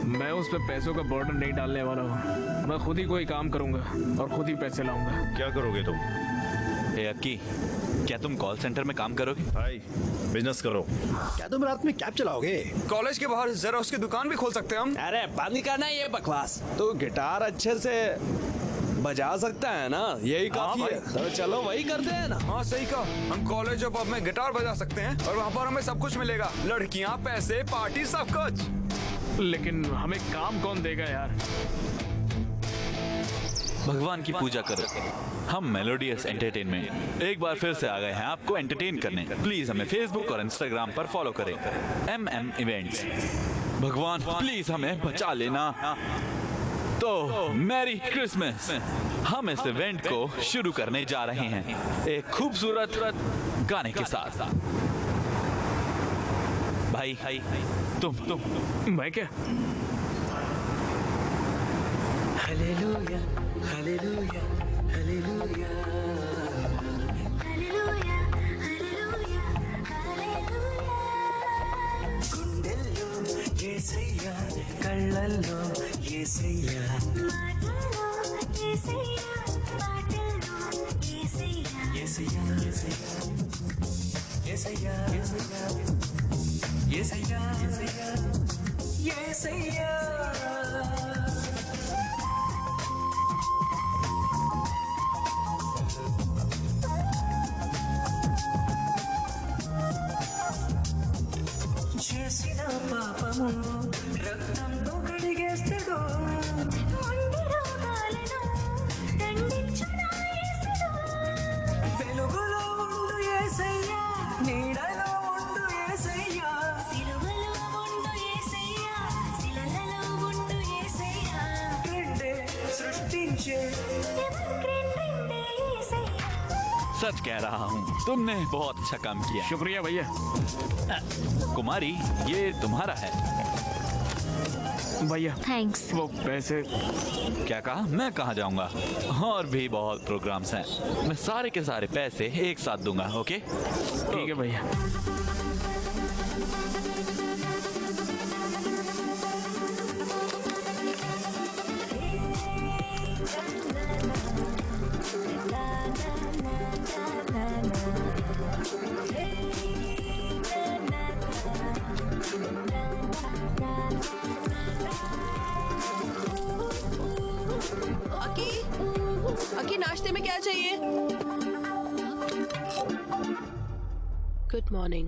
मैं उस पे पैसों का बर्डन नहीं डालने वाला हूँ। मैं खुद ही कोई काम करूंगा और खुद ही पैसे लाऊंगा। क्या करोगे तुम? ए अक्की, क्या तुम कॉल सेंटर में काम करोगे? भाई बिजनेस करो। क्या तुम रात में कैब चलाओगे? कॉलेज के बाहर जरा उसकी दुकान भी खोल सकते हैं हम। अरे बंद करना ये बकवास। तू गिटार अच्छे से बजा सकता है ना, यही काफी है। तो चलो वही करते हैं ना। हाँ सही कहा, हम कॉलेज और पब में गिटार बजा सकते हैं और वहाँ पर हमें सब कुछ मिलेगा, लड़कियाँ, पैसे, पार्टी, सब कुछ। लेकिन हमें काम कौन देगा यार? भगवान की पूजा करो। हम मेलोडियस एंटरटेनमेंट एक बार फिर से आ गए हैं आपको एंटरटेन करने। प्लीज हमें फेसबुक और इंस्टाग्राम पर फॉलो करें, MM इवेंट्स। भगवान प्लीज हमें बचा लेना। तो मैरी क्रिसमस। हम इस इवेंट को शुरू करने जा रहे हैं एक खूबसूरत गाने के साथ। भाई तुम मैं क्या? Hallelujah hallelujah hallelujah hallelujah hallelujah hallelujah. गुंडెల్లో యేసయ్యా, కళ్ళల్లో యేసయ్యా, మాటల్లో యేసయ్యా, పాటల్లో యేసయ్యా, యేసయ్యా యేసయ్యా యేసయ్యా యేసయ్యా యేసయ్యా। చేసిన పాపము రక్తంతో కడిగేస్తాడు, మొండి రోగాలను దండించునా యేసుడు। వెలుగులో ఉండు యేసయ్యా, నీడలో ఉండు యేసయ్యా, సిలువలో ఉండు యేసయ్యా, శిలలలో ఉండు యేసయ్యా। రెండే సృష్టించే రెండే యేసయ్యా। सच कह रहा हूँ, तुमने बहुत अच्छा काम किया। शुक्रिया भैया। कुमारी ये तुम्हारा है। भैया थैंक्स। वो पैसे क्या कहा? मैं कहाँ जाऊँगा? और भी बहुत प्रोग्राम्स हैं, मैं सारे के सारे पैसे एक साथ दूंगा। ओके ठीक है भैया। अकी नाश्ते में क्या चाहिए? Good morning.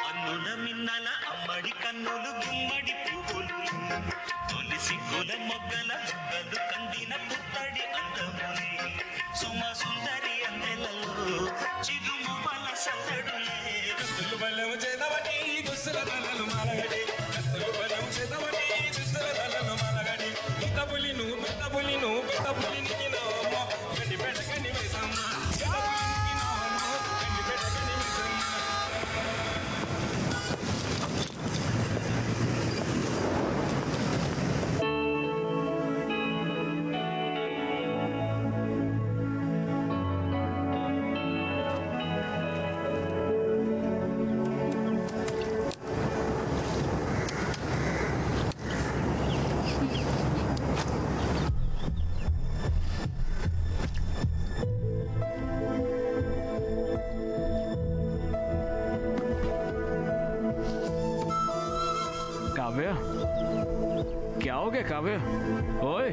అన్నుల మిన్నల అమ్మడి కన్నులు గుమ్మడి పువ్వులు, తొలి సిగ్గుల మొగ్గల బుగ్గలు కందిన పుత్తడి అందములే, సుమ సుందరి అందెలలో చిగుము వల సల్లడులే। దుస్తులు బలము చేదవటి దుస్తుల తలలు మాలగడి, దుస్తులు బలము చేదవటి దుస్తుల తలలు మాలగడి, పెద్ద పులిను పెద్ద పులిను పెద్ద పులినికి నోమో గండి పెట్టకని వేసమ్మ, పెద్ద పులినికి నోమో గండి పెట్టకని వేసమ్మ। काव्या, क्या हो गया काव्या? ओए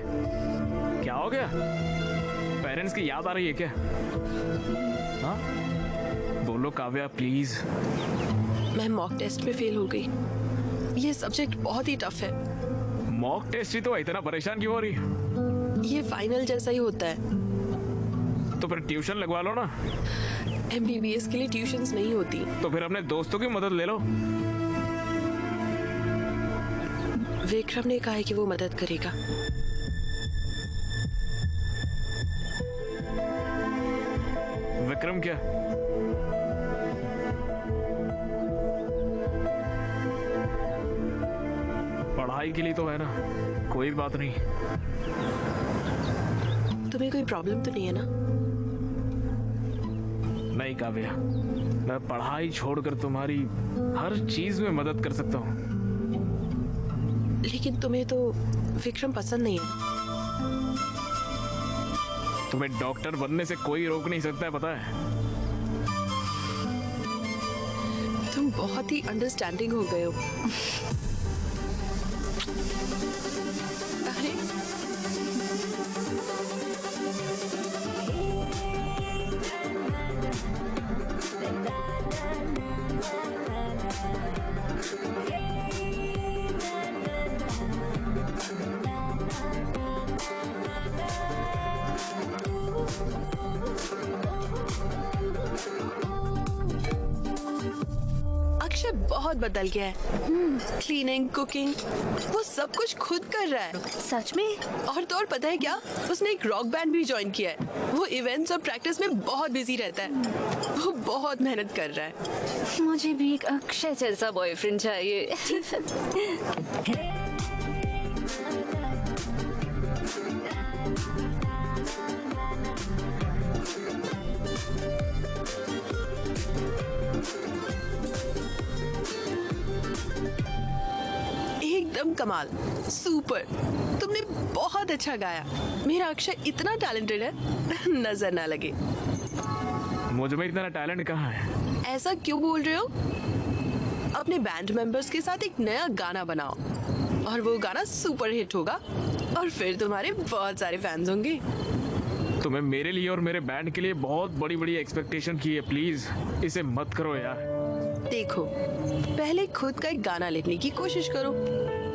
क्या हो गया? पेरेंट्स की याद आ रही है क्या? हाँ बोलो काव्या प्लीज। मैं मॉक टेस्ट में फेल हो गई। ये सब्जेक्ट बहुत ही टफ है। मॉक टेस्ट ही तो इतना परेशान क्यों हो रही है? ये फाइनल जैसा ही होता है। तो फिर ट्यूशन लगवा लो ना। MBBS के लिए ट्यूशन्स नहीं होती। तो फिर अपने दोस्तों की मदद ले लो। विक्रम ने कहा है कि वो मदद करेगा। विक्रम क्या? पढ़ाई के लिए तो है ना, कोई बात नहीं। तुम्हें कोई प्रॉब्लम तो नहीं है ना? नहीं काव्या, मैं पढ़ाई छोड़कर तुम्हारी हर चीज में मदद कर सकता हूँ। लेकिन तुम्हें तो विक्रम पसंद नहीं है। तुम्हें डॉक्टर बनने से कोई रोक नहीं सकता है, पता है? तुम बहुत ही अंडरस्टैंडिंग हो गए हो। बहुत बदल गया है। क्लीनिंग, कुकिंग, वो सब कुछ खुद कर रहा है। सच में? और तो और पता है क्या, उसने एक रॉक बैंड भी ज्वाइन किया है। वो इवेंट्स और प्रैक्टिस में बहुत बिजी रहता है। वो बहुत मेहनत कर रहा है। मुझे भी एक अक्षय जैसा बॉयफ्रेंड चाहिए। एकदम कमाल, सुपर। तुमने बहुत अच्छा गाया। मेरा अक्षय इतना टैलेंटेड है, नजर ना लगे। मुझ में इतना टैलेंट कहाँ है? ऐसा क्यों बोल रहे हो? अपने बैंड मेंबर्स के साथ एक नया गाना बनाओ और वो गाना सुपर हिट होगा और फिर तुम्हारे बहुत सारे फैंस होंगे। तुम्हें मेरे लिए और मेरे बैंड के लिए बहुत बड़ी बड़ी एक्सपेक्टेशन की है। प्लीज इसे मत करो यार। देखो, पहले खुद का एक गाना लिखने की कोशिश करो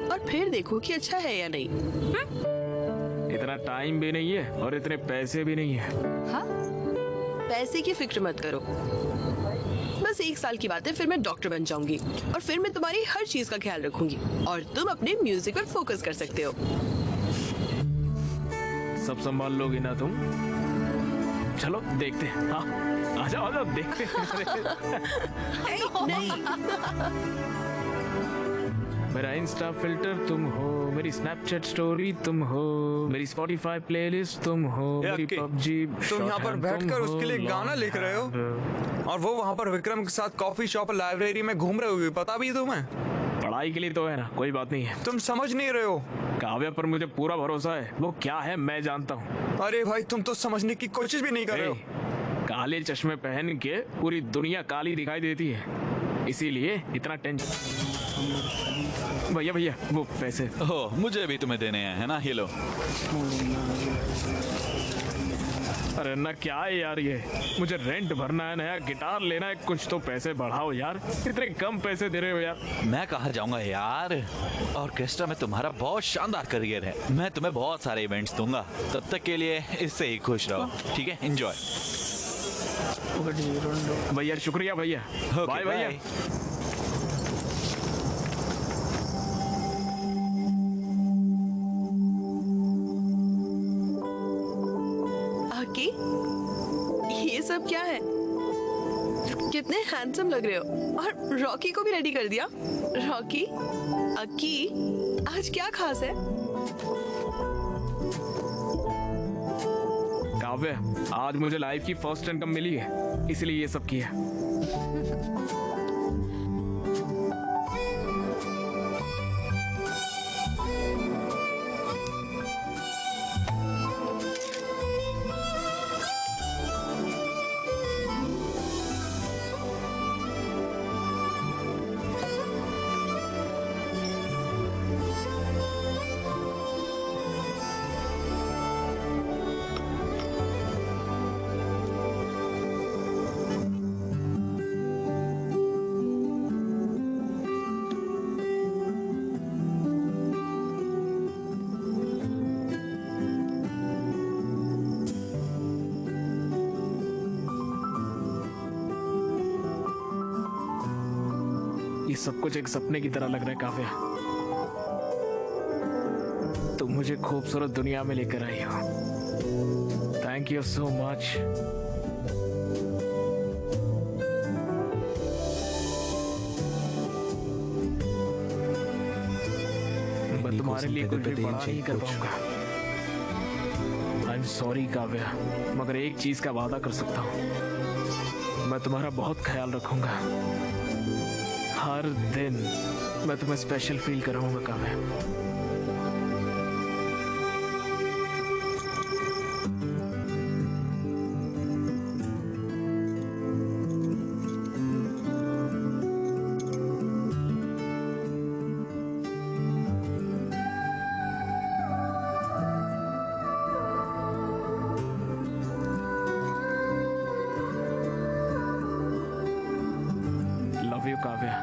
और फिर देखो कि अच्छा है या नहीं। इतना टाइम भी नहीं है और इतने पैसे भी नहीं है। हाँ? पैसे की फिक्र मत करो। बस 1 साल की बात है, फिर मैं डॉक्टर बन जाऊंगी और फिर मैं तुम्हारी हर चीज का ख्याल रखूंगी और तुम अपने म्यूजिक पर फोकस कर सकते हो। सब संभाल लोगी ना तुम? चलो देखते हैं। हाँ, आ जाओ देखते हैं। नहीं। मेरा इंस्टा फिल्टर तुम हो, मेरी स्नैपचैट स्टोरी तुम हो, मेरी स्पॉटिफाई प्लेलिस्ट तुम हो, मेरी पबजी। तुम यहाँ पर बैठकर उसके लिए गाना लिख रहे हो और वो वहाँ पर विक्रम के साथ कॉफी शॉप लाइब्रेरी में घूम रहे हो। पता भी तुम्हें? पढ़ाई के लिए तो है ना, कोई बात नहीं है। तुम समझ नहीं रहे हो। काव्या पर मुझे पूरा भरोसा है। वो क्या है मैं जानता हूँ। अरे भाई, तुम तो समझने की कोशिश भी नहीं कर रहे हो। काले चश्मे पहन के पूरी दुनिया काली दिखाई देती है, इसीलिए इतना टेंशन। भैया भैया वो पैसे। ओह, मुझे भी तुम्हें देने हैं, है ना? ये लो। अरे ना क्या है यार, ये मुझे रेंट भरना है, नया गिटार लेना है, कुछ तो पैसे बढ़ाओ यार। इतने कम पैसे दे रहे हो यार। मैं कहाँ जाऊंगा यार, ऑर्केस्ट्रा में तुम्हारा बहुत शानदार करियर है। मैं तुम्हें बहुत सारे इवेंट्स दूंगा, तब तक के लिए इससे ही खुश रहो, ठीक है? एंजॉय। भैया शुक्रिया भैया। बाय भैया। ये सब क्या है? कितने हैंडसम लग रहे हो। और रॉकी को भी रेडी कर दिया। रॉकी, अक्की, आज क्या खास है? काव्य, आज मुझे लाइफ की फर्स्ट इनकम मिली है, इसलिए ये सब किया। सब कुछ एक सपने की तरह लग रहा है काव्या। तुम मुझे खूबसूरत दुनिया में लेकर आई हो। Thank you so much. मैं तुम्हारे लिए कुछ भी बड़ा नहीं कर पाऊंगा। आई एम सॉरी काव्या, मगर एक चीज का वादा कर सकता हूँ, मैं तुम्हारा बहुत ख्याल रखूंगा। हर दिन मैं तुम्हें स्पेशल फील कराऊंगा काव्या। Love you Kavya.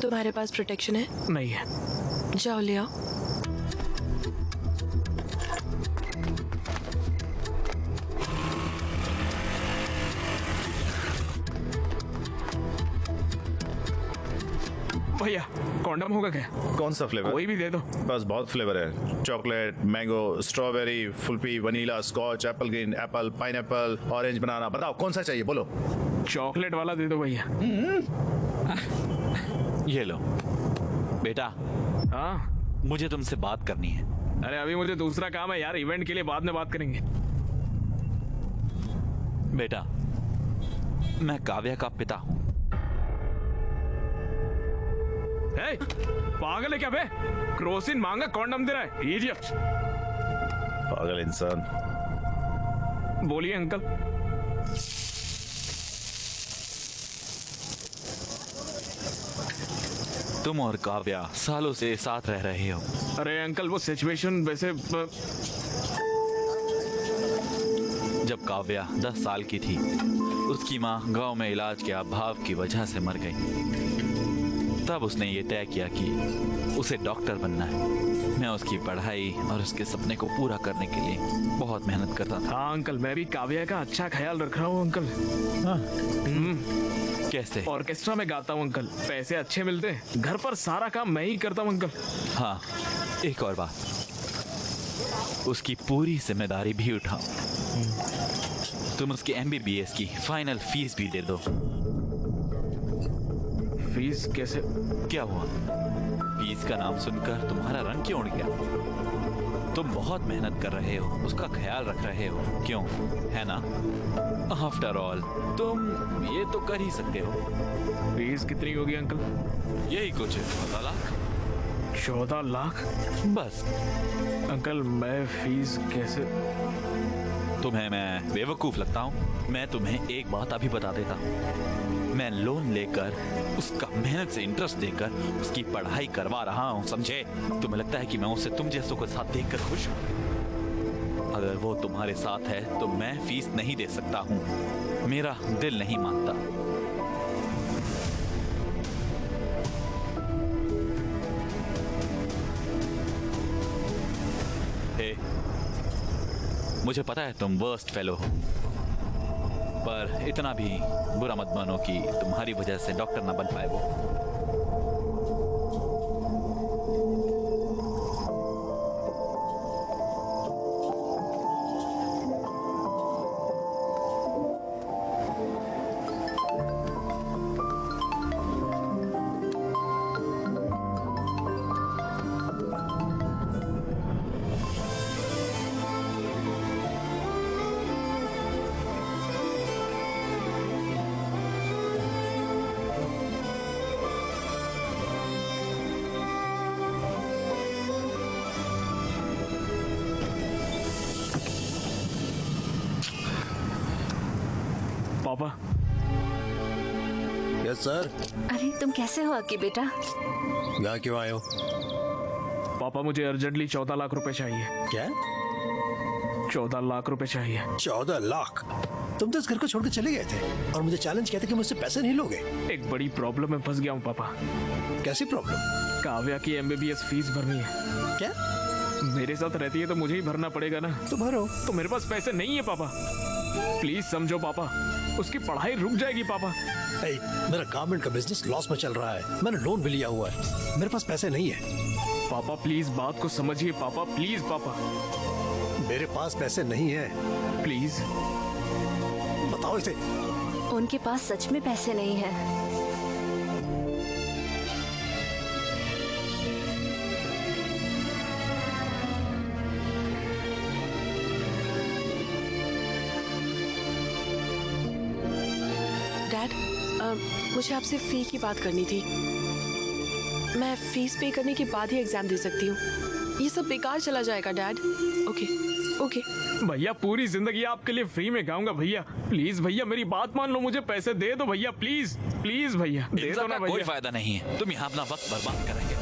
तुम्हारे पास प्रोटेक्शन है? नहीं है। जाओ ले आओ। भैया कॉन्डम होगा क्या? कौन सा फ्लेवर? कोई भी दे दो। बस बहुत फ्लेवर है, चॉकलेट, मैंगो, स्ट्रॉबेरी, फुल्फी, vanilla, scotch, apple green, apple, pineapple, orange, banana. बताओ कौन सा चाहिए, बोलो। चॉकलेट वाला दे दो भैया। ये लो बेटा। हाँ मुझे तुमसे बात करनी है। अरे अभी मुझे दूसरा काम है यार, इवेंट के लिए बाद में बात करेंगे। बेटा मैं काव्या का पिता हूँ। पागल है क्या बे? क्रोसिन मांगा कॉन्डम दे रहा है, इडियट। पागल इंसान। बोलिए अंकल। तुम और काव्या सालों से साथ रह रहे हो। अरे अंकल वो सिचुएशन वैसे जब काव्या 10 साल की थी उसकी माँ गांव में इलाज के अभाव की वजह से मर गई। तब उसने ये तय किया कि उसे डॉक्टर बनना है। मैं उसकी पढ़ाई और उसके सपने को पूरा करने के लिए बहुत मेहनत करता था। हाँ अंकल मैं भी काव्या का अच्छा ख्याल रख रहा हूँ अंकल। हाँ। कैसे? ऑर्केस्ट्रा में गाता हूँ अंकल, पैसे अच्छे मिलते हैं। घर पर सारा काम मैं ही करता हूँ अंकल। हाँ एक और बात, उसकी पूरी जिम्मेदारी भी उठाओ। तुम उसके MBBS की फाइनल फीस भी दे दो। फीस कैसे? क्या हुआ? फीस का नाम सुनकर तुम्हारा रंग क्यों उड़ गया? तुम बहुत मेहनत कर रहे हो, उसका ख्याल रख रहे हो, क्यों? है ना? आफ्टर ऑल तुम ये तो कर ही सकते हो। फीस कितनी होगी अंकल? यही कुछ 14 लाख। 14 लाख? बस। अंकल मैं फीस कैसे? तुम्हें मैं बेवकूफ लगता हूँ? मैं तुम्हें एक बात अभी बता देता हूँ। मैं लोन लेकर उसका मेहनत से इंटरेस्ट देकर उसकी पढ़ाई करवा रहा हूँ, समझे? तुम्हें लगता है कि मैं उसे तुम जैसों के साथ देखकर खुश हूँ? अगर वो तुम्हारे साथ है तो मैं फीस नहीं दे सकता हूँ। मेरा दिल नहीं मानता। मुझे पता है तुम वर्स्ट फेलो हो, पर इतना भी बुरा मत मानो कि तुम्हारी वजह से डॉक्टर ना बन पाए वो। पापा। Yes sir. अरे तुम कैसे हो अक्की बेटा? यहाँ क्यों आए हो? पापा मुझे अर्जेंटली 14 लाख रुपए चाहिए। क्या? 14 लाख रुपए चाहिए। 14 लाख? तुम तो इस घर को छोड़कर चले गए थे और मुझे चैलेंज किया था कि मुझसे पैसे नहीं लोगे। एक बड़ी प्रॉब्लम में फंस गया हूँ पापा। कैसी प्रॉब्लम? काव्या की MBBS फीस भरनी है। क्या? मेरे साथ रहती है तो मुझे ही भरना पड़ेगा ना। तो भरो। तो मेरे पास पैसे नहीं है पापा, प्लीज समझो पापा, उसकी पढ़ाई रुक जाएगी पापा। मेरा गारमेंट का बिजनेस लॉस में चल रहा है, मैंने लोन भी लिया हुआ है, मेरे पास पैसे नहीं है। पापा प्लीज बात को समझिए पापा, प्लीज पापा। मेरे पास पैसे नहीं है। प्लीज बताओ इसे। उनके पास सच में पैसे नहीं है। डैड, मुझे आपसे फी की बात करनी थी। मैं फीस पे करने के बाद ही एग्जाम दे सकती हूँ। ये सब बेकार चला जाएगा डैड। ओके ओके भैया, पूरी जिंदगी आपके लिए फ्री में गाऊंगा भैया। प्लीज भैया मेरी बात मान लो, मुझे पैसे दे दो भैया, प्लीज प्लीज भैया दे दो ना भैया। कोई फायदा नहीं है, तुम यहाँ अपना वक्त बर्बाद करेंगे।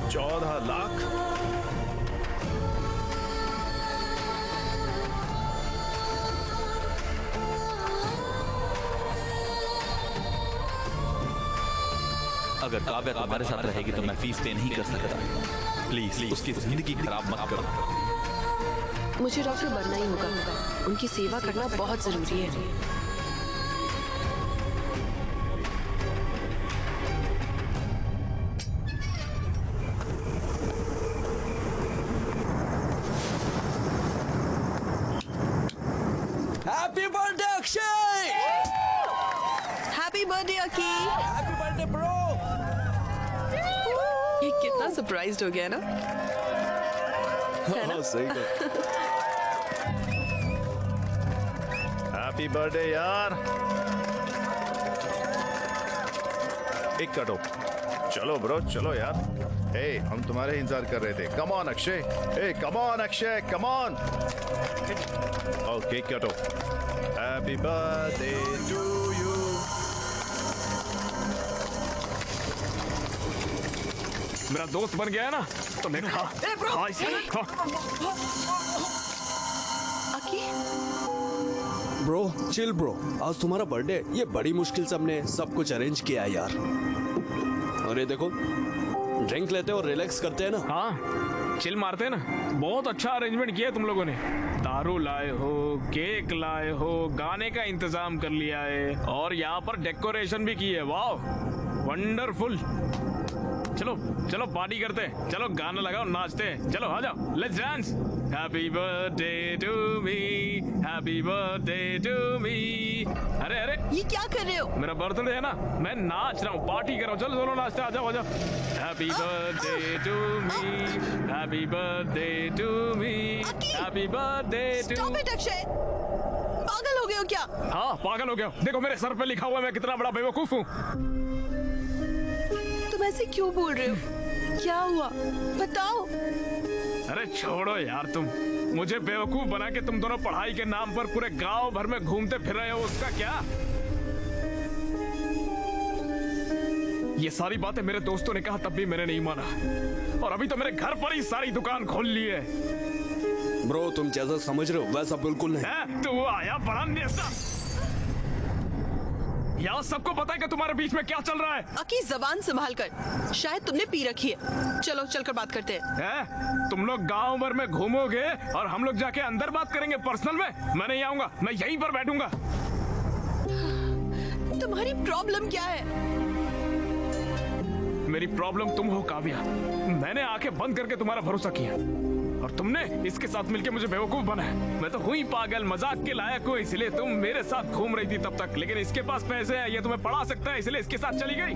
14 लाख? अगर काव्या तुम्हारे साथ रहेगी तो मैं फीस पे नहीं कर सकता। प्लीज उसकी जिंदगी खराब मत करो। मुझे डॉक्टर बनना ही होगा। उनकी सेवा करना बहुत जरूरी है। Happy birthday Akshay! Happy birthday Aki! Happy birthday bro! ये कितना सरप्राइज्ड हो गया ना? हाँ सही बात। हैप्पी बर्थडे यार। एक कटो। चलो ब्रो चलो यार। ए हम तुम्हारे इंतजार कर रहे थे। Come on Akshay. ए come on Akshay come on. Okay कटो। Happy birthday to you. मेरा दोस्त बन गया है ना, तो मैं खा इसे खा। ब्रो चिल ब्रो, आज तुम्हारा बर्थडे। ये बड़ी मुश्किल से हमने सब कुछ अरेंज किया है यार। और ये देखो, ड्रिंक लेते और रिलैक्स करते हैं ना। हाँ चिल मारते हैं ना। बहुत अच्छा अरेंजमेंट किया है तुम लोगों ने। दारू लाए हो, केक लाए हो, गाने का इंतजाम कर लिया है और यहाँ पर डेकोरेशन भी की है। वाह वंडरफुल। चलो चलो पार्टी करते हैं। चलो गाना लगाओ नाचते हैं। चलो आ जाओ let's dance. Happy birthday to me, happy birthday to me. अरे अरे ये क्या कर रहे हो? मेरा बर्थडे है ना, मैं नाच रहा हूँ, पार्टी कर रहा हूँ। चलो दोनों नाचते, आ जाओ आ जाओ। Happy birthday to me, happy birthday to me, happy birthday to. Stop it Akshay, पागल हो गए हो क्या? हाँ पागल हो गया। देखो मेरे सर पे लिखा हुआ है मैं कितना बड़ा बेवकूफ हूँ। तुम ऐसे क्यों बोल रहे हो? क्या हुआ बताओ। अरे छोड़ो यार, तुम मुझे बेवकूफ बना के तुम दोनों पढ़ाई के नाम पर पूरे गांव भर में घूमते फिर रहे हो, उसका क्या? ये सारी बातें मेरे दोस्तों ने कहा तब भी मैंने नहीं माना, और अभी तो मेरे घर पर ही सारी दुकान खोल ली है। ब्रो तुम जैसा समझ रहे हो वैसा बिल्कुल नहीं। तू आया बड़ा नेता। यहाँ सबको पता है कि तुम्हारे बीच में क्या चल रहा है। अकी जबान संभाल कर, शायद तुमने पी रखी है। चलो चलकर बात करते हैं। तुम लोग गांव भर में घूमोगे और हम लोग जाके अंदर बात करेंगे पर्सनल में। मैं नहीं आऊंगा, मैं यहीं पर बैठूंगा। तुम्हारी प्रॉब्लम क्या है? मेरी प्रॉब्लम तुम हो काव्या। मैंने आंखें बंद करके तुम्हारा भरोसा किया और तुमने इसके साथ मिलके मुझे बेवकूफ बनाया। मैं तो हुई पागल, मजाक के लायक हूँ, इसलिए तुम मेरे साथ घूम रही थी तब तक। लेकिन इसके पास पैसे हैं, ये तुम्हें पढ़ा सकता है, इसलिए इसके साथ चली गई।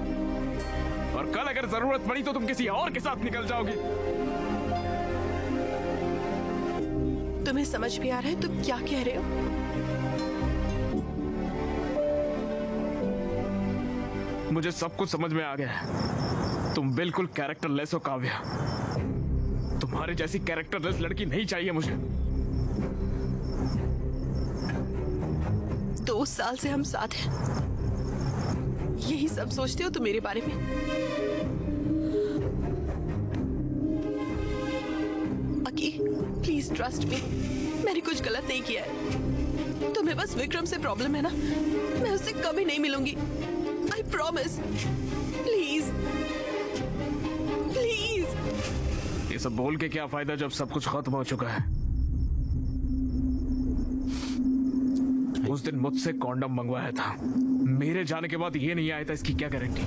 और कल अगर जरूरत पड़ी तो तुम किसी और के साथ निकल जाओगी। तुम्हें समझ भी आ रहा है तुम क्या कह रहे हो? मुझे सब कुछ समझ में आ गया है। तुम बिल्कुल कैरेक्टरलेस हो काव्या। तुम्हारे जैसी कैरेक्टरलेस लड़की नहीं चाहिए मुझे। 2 साल से हम साथ हैं, यही सब सोचते हो तुम मेरे बारे में? अकी प्लीज ट्रस्ट मी, मैंने कुछ गलत नहीं किया है। तुम्हें बस विक्रम से प्रॉब्लम है ना, मैं उससे कभी नहीं मिलूंगी। I promise. Please please. ये सब बोल के क्या फायदा जब सब कुछ खत्म हो चुका है। उस दिन मुझसे कॉन्डम मंगवाया था, मेरे जाने के बाद ये नहीं आया था, इसकी क्या गारंटी?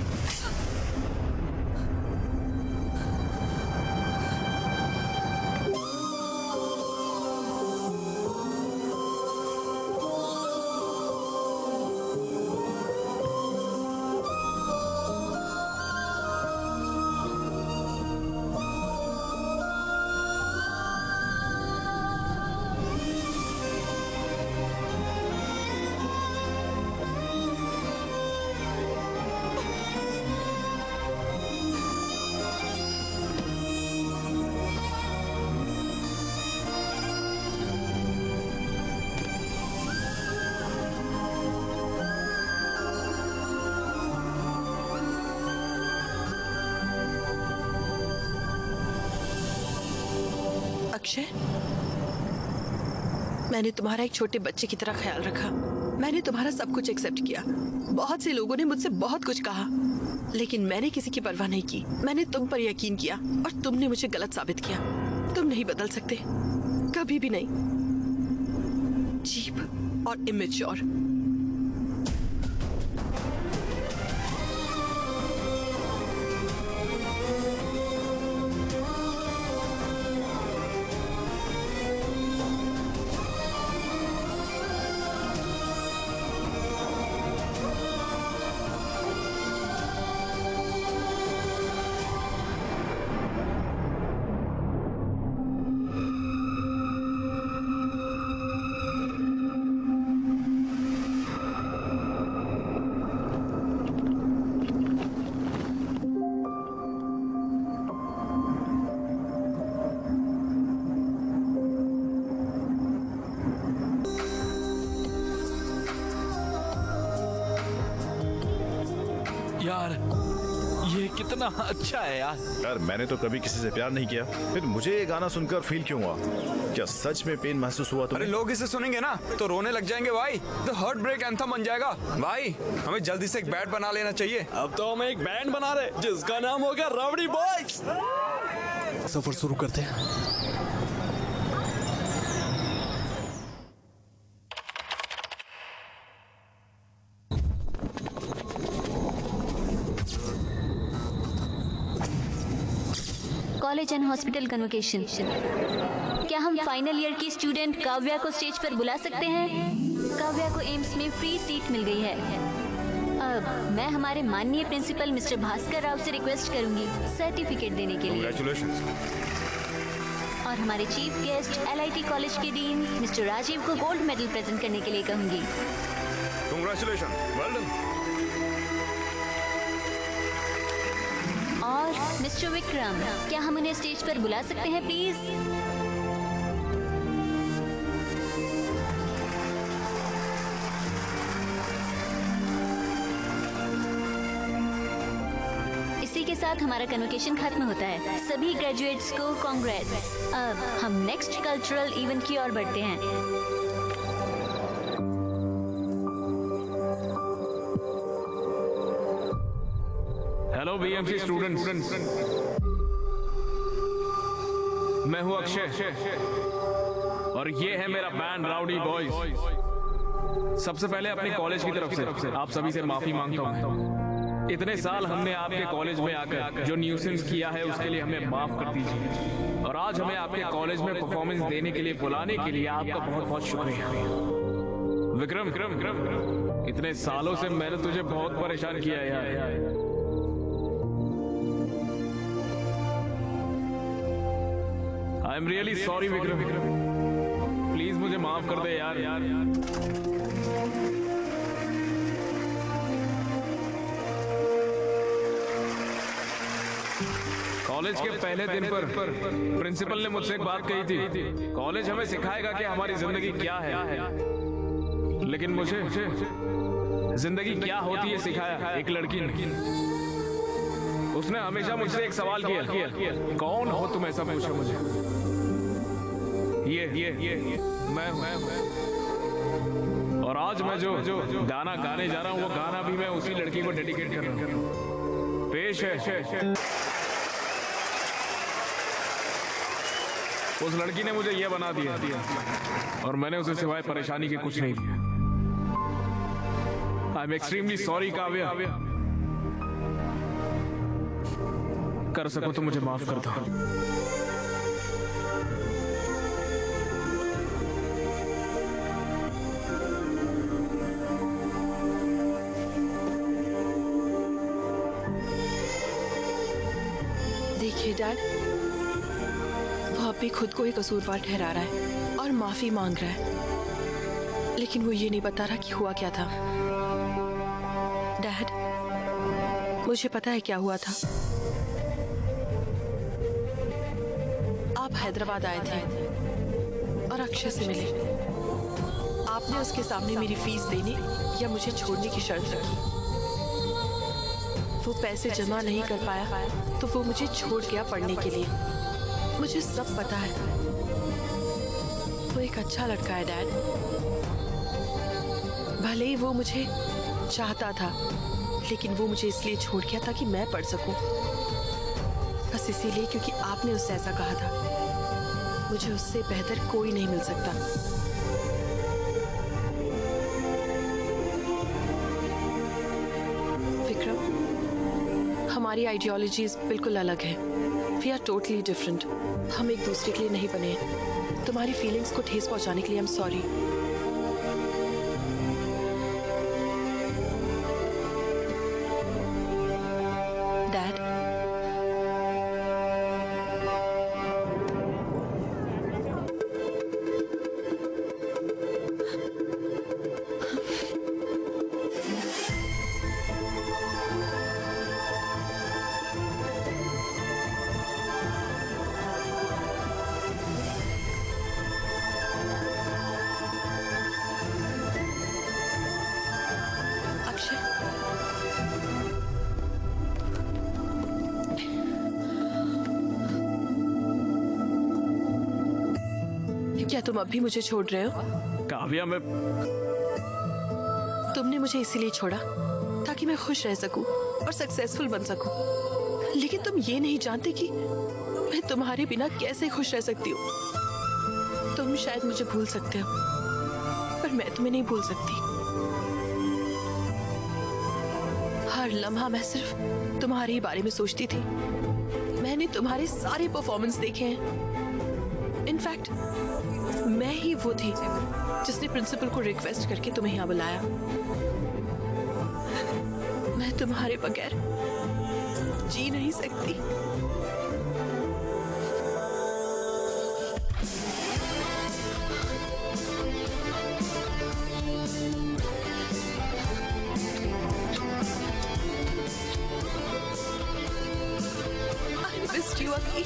अक्षय, मैंने तुम्हारा एक छोटे बच्चे की तरह ख्याल रखा। मैंने तुम्हारा सब कुछ एक्सेप्ट किया। बहुत से लोगों ने मुझसे बहुत कुछ कहा, लेकिन मैंने किसी की परवाह नहीं की। मैंने तुम पर यकीन किया और तुमने मुझे गलत साबित किया। तुम नहीं बदल सकते, कभी भी नहीं। चीप और इमेच्योर। यार ये कितना अच्छा है यार। यार मैंने तो कभी किसी से प्यार नहीं किया, फिर मुझे ये गाना सुनकर फील क्यों हुआ? क्या सच में पेन महसूस हुआ तुम्हें? अरे लोग इसे सुनेंगे ना तो रोने लग जाएंगे भाई। तो हार्ट ब्रेक एंथम बन जाएगा भाई। हमें जल्दी से एक बैंड बना लेना चाहिए। अब तो हम एक बैंड बना रहे जिसका नाम होगा राउडी बॉयज। सफर शुरू करते हैं। College and hospital convocation. क्या हम फाइनल ईयर की स्टूडेंट काव्या को स्टेज पर बुला सकते हैं? काव्या को एम्स में फ्री सीट मिल गई है। अब मैं हमारे माननीय प्रिंसिपल मिस्टर भास्कर राव से रिक्वेस्ट करूंगी सर्टिफिकेट देने के लिए। Congratulations. और हमारे चीफ गेस्ट LIT कॉलेज के डीन मिस्टर राजीव को गोल्ड मेडल प्रेजेंट करने के लिए कहूंगी। Congratulations. Well done. और मिस्टर विक्रम, क्या हम उन्हें स्टेज पर बुला सकते हैं प्लीज? इसी के साथ हमारा कन्वोकेशन खत्म होता है। सभी ग्रेजुएट्स को कांग्रेट्स। अब हम नेक्स्ट कल्चरल इवेंट की ओर बढ़ते हैं। हेलो BMC स्टूडेंट्स, मैं हूं अक्षय और ये है मेरा बैंड राउडी बॉयज। सबसे पहले अपने कॉलेज की तरफ से आप सभी से माफी मांगता हूं। इतने साल हमने आपके कॉलेज में आकर जो न्यूसेंस किया है उसके लिए हमें माफ कर दीजिए। और आज हमें आपके कॉलेज में परफॉर्मेंस देने के लिए बुलाने के लिए आपका बहुत बहुत शुक्रिया। विक्रम, इतने सालों से मैंने तुझे बहुत परेशान किया यार। I am really sorry Vikram, please मुझे माफ कर दे यार। कॉलेज के पहले दिन पर प्रिंसिपल ने मुझसे एक बात कही थी, कॉलेज हमें सिखाएगा कि हमारी जिंदगी क्या है, लेकिन मुझे जिंदगी क्या होती है सिखाया एक लड़की ने। उसने हमेशा मुझसे एक सवाल किया, कौन हो तुम, ऐसा पूछा मुझे। ये मैं हूं। और आज मैं जो गाना गाने जा रहा हूं वो गाना भी मैं उसी लड़की को डेडिकेट कर रहा हूं। पेश है। उस लड़की ने मुझे ये बना दिया और मैंने उसे सिवाय परेशानी के कुछ नहीं दिया। I am extremely sorry Kavya. कर सको तो मुझे माफ कर दो। देखिए डैड, वो अब भी खुद को ही कसूरवार ठहरा रहा है और माफी मांग रहा है, लेकिन वो ये नहीं बता रहा कि हुआ क्या था। डैड, मुझे पता है क्या हुआ था। आप हैदराबाद आए थे और अक्षय से मिले। आपने उसके सामने मेरी फीस देने या मुझे छोड़ने की शर्त रखी। वो पैसे जमा नहीं कर पाया तो वो मुझे छोड़ गया पढ़ने के लिए। मुझे सब पता है। वो एक अच्छा लड़का है डैड। भले ही वो मुझे चाहता था, लेकिन वो मुझे इसलिए छोड़ गया ताकि मैं पढ़ सकूं। बस इसीलिए क्योंकि आपने उससे ऐसा कहा था। मुझे उससे बेहतर कोई नहीं मिल सकता। विक्रम, हमारी आइडियोलॉजीज बिल्कुल अलग है। We are totally different. हम एक दूसरे के लिए नहीं बने। तुम्हारी फीलिंग्स को ठेस पहुंचाने के लिए आई एम सॉरी। डैड, क्या तुम अब भी मुझे छोड़ रहे हो? काव्या, मैं तुमने मुझे इसीलिए छोड़ा ताकि मैं खुश रह सकूं और सक्सेसफुल बन सकूं। लेकिन तुम ये नहीं जानते कि मैं तुम्हारे बिना कैसे खुश रह सकती हूँ। तुम शायद मुझे भूल सकते हो, पर मैं तुम्हें नहीं भूल सकती। हर लम्हा मैं सिर्फ तुम्हारे ही बारे में सोचती थी। मैंने तुम्हारे सारे परफॉर्मेंस देखे हैं। इनफैक्ट मैं ही वो थी जिसने प्रिंसिपल को रिक्वेस्ट करके तुम्हें यहाँ बुलाया। मैं तुम्हारे बगैर जी नहीं सकती। I missed you, Aki.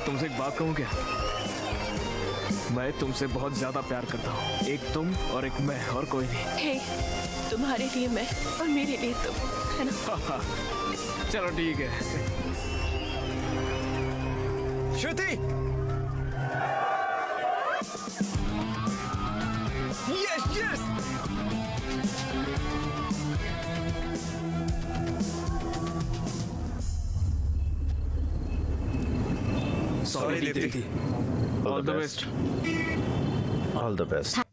तुमसे एक बात कहूँ क्या? मैं तुमसे बहुत ज्यादा प्यार करता हूँ। एक तुम और एक मैं, और कोई नहीं। Hey, तुम्हारे लिए मैं और मेरे लिए तुम, है ना? चलो ठीक है। Shruti, yes yes. Sorry Deepti. All the best. All the best.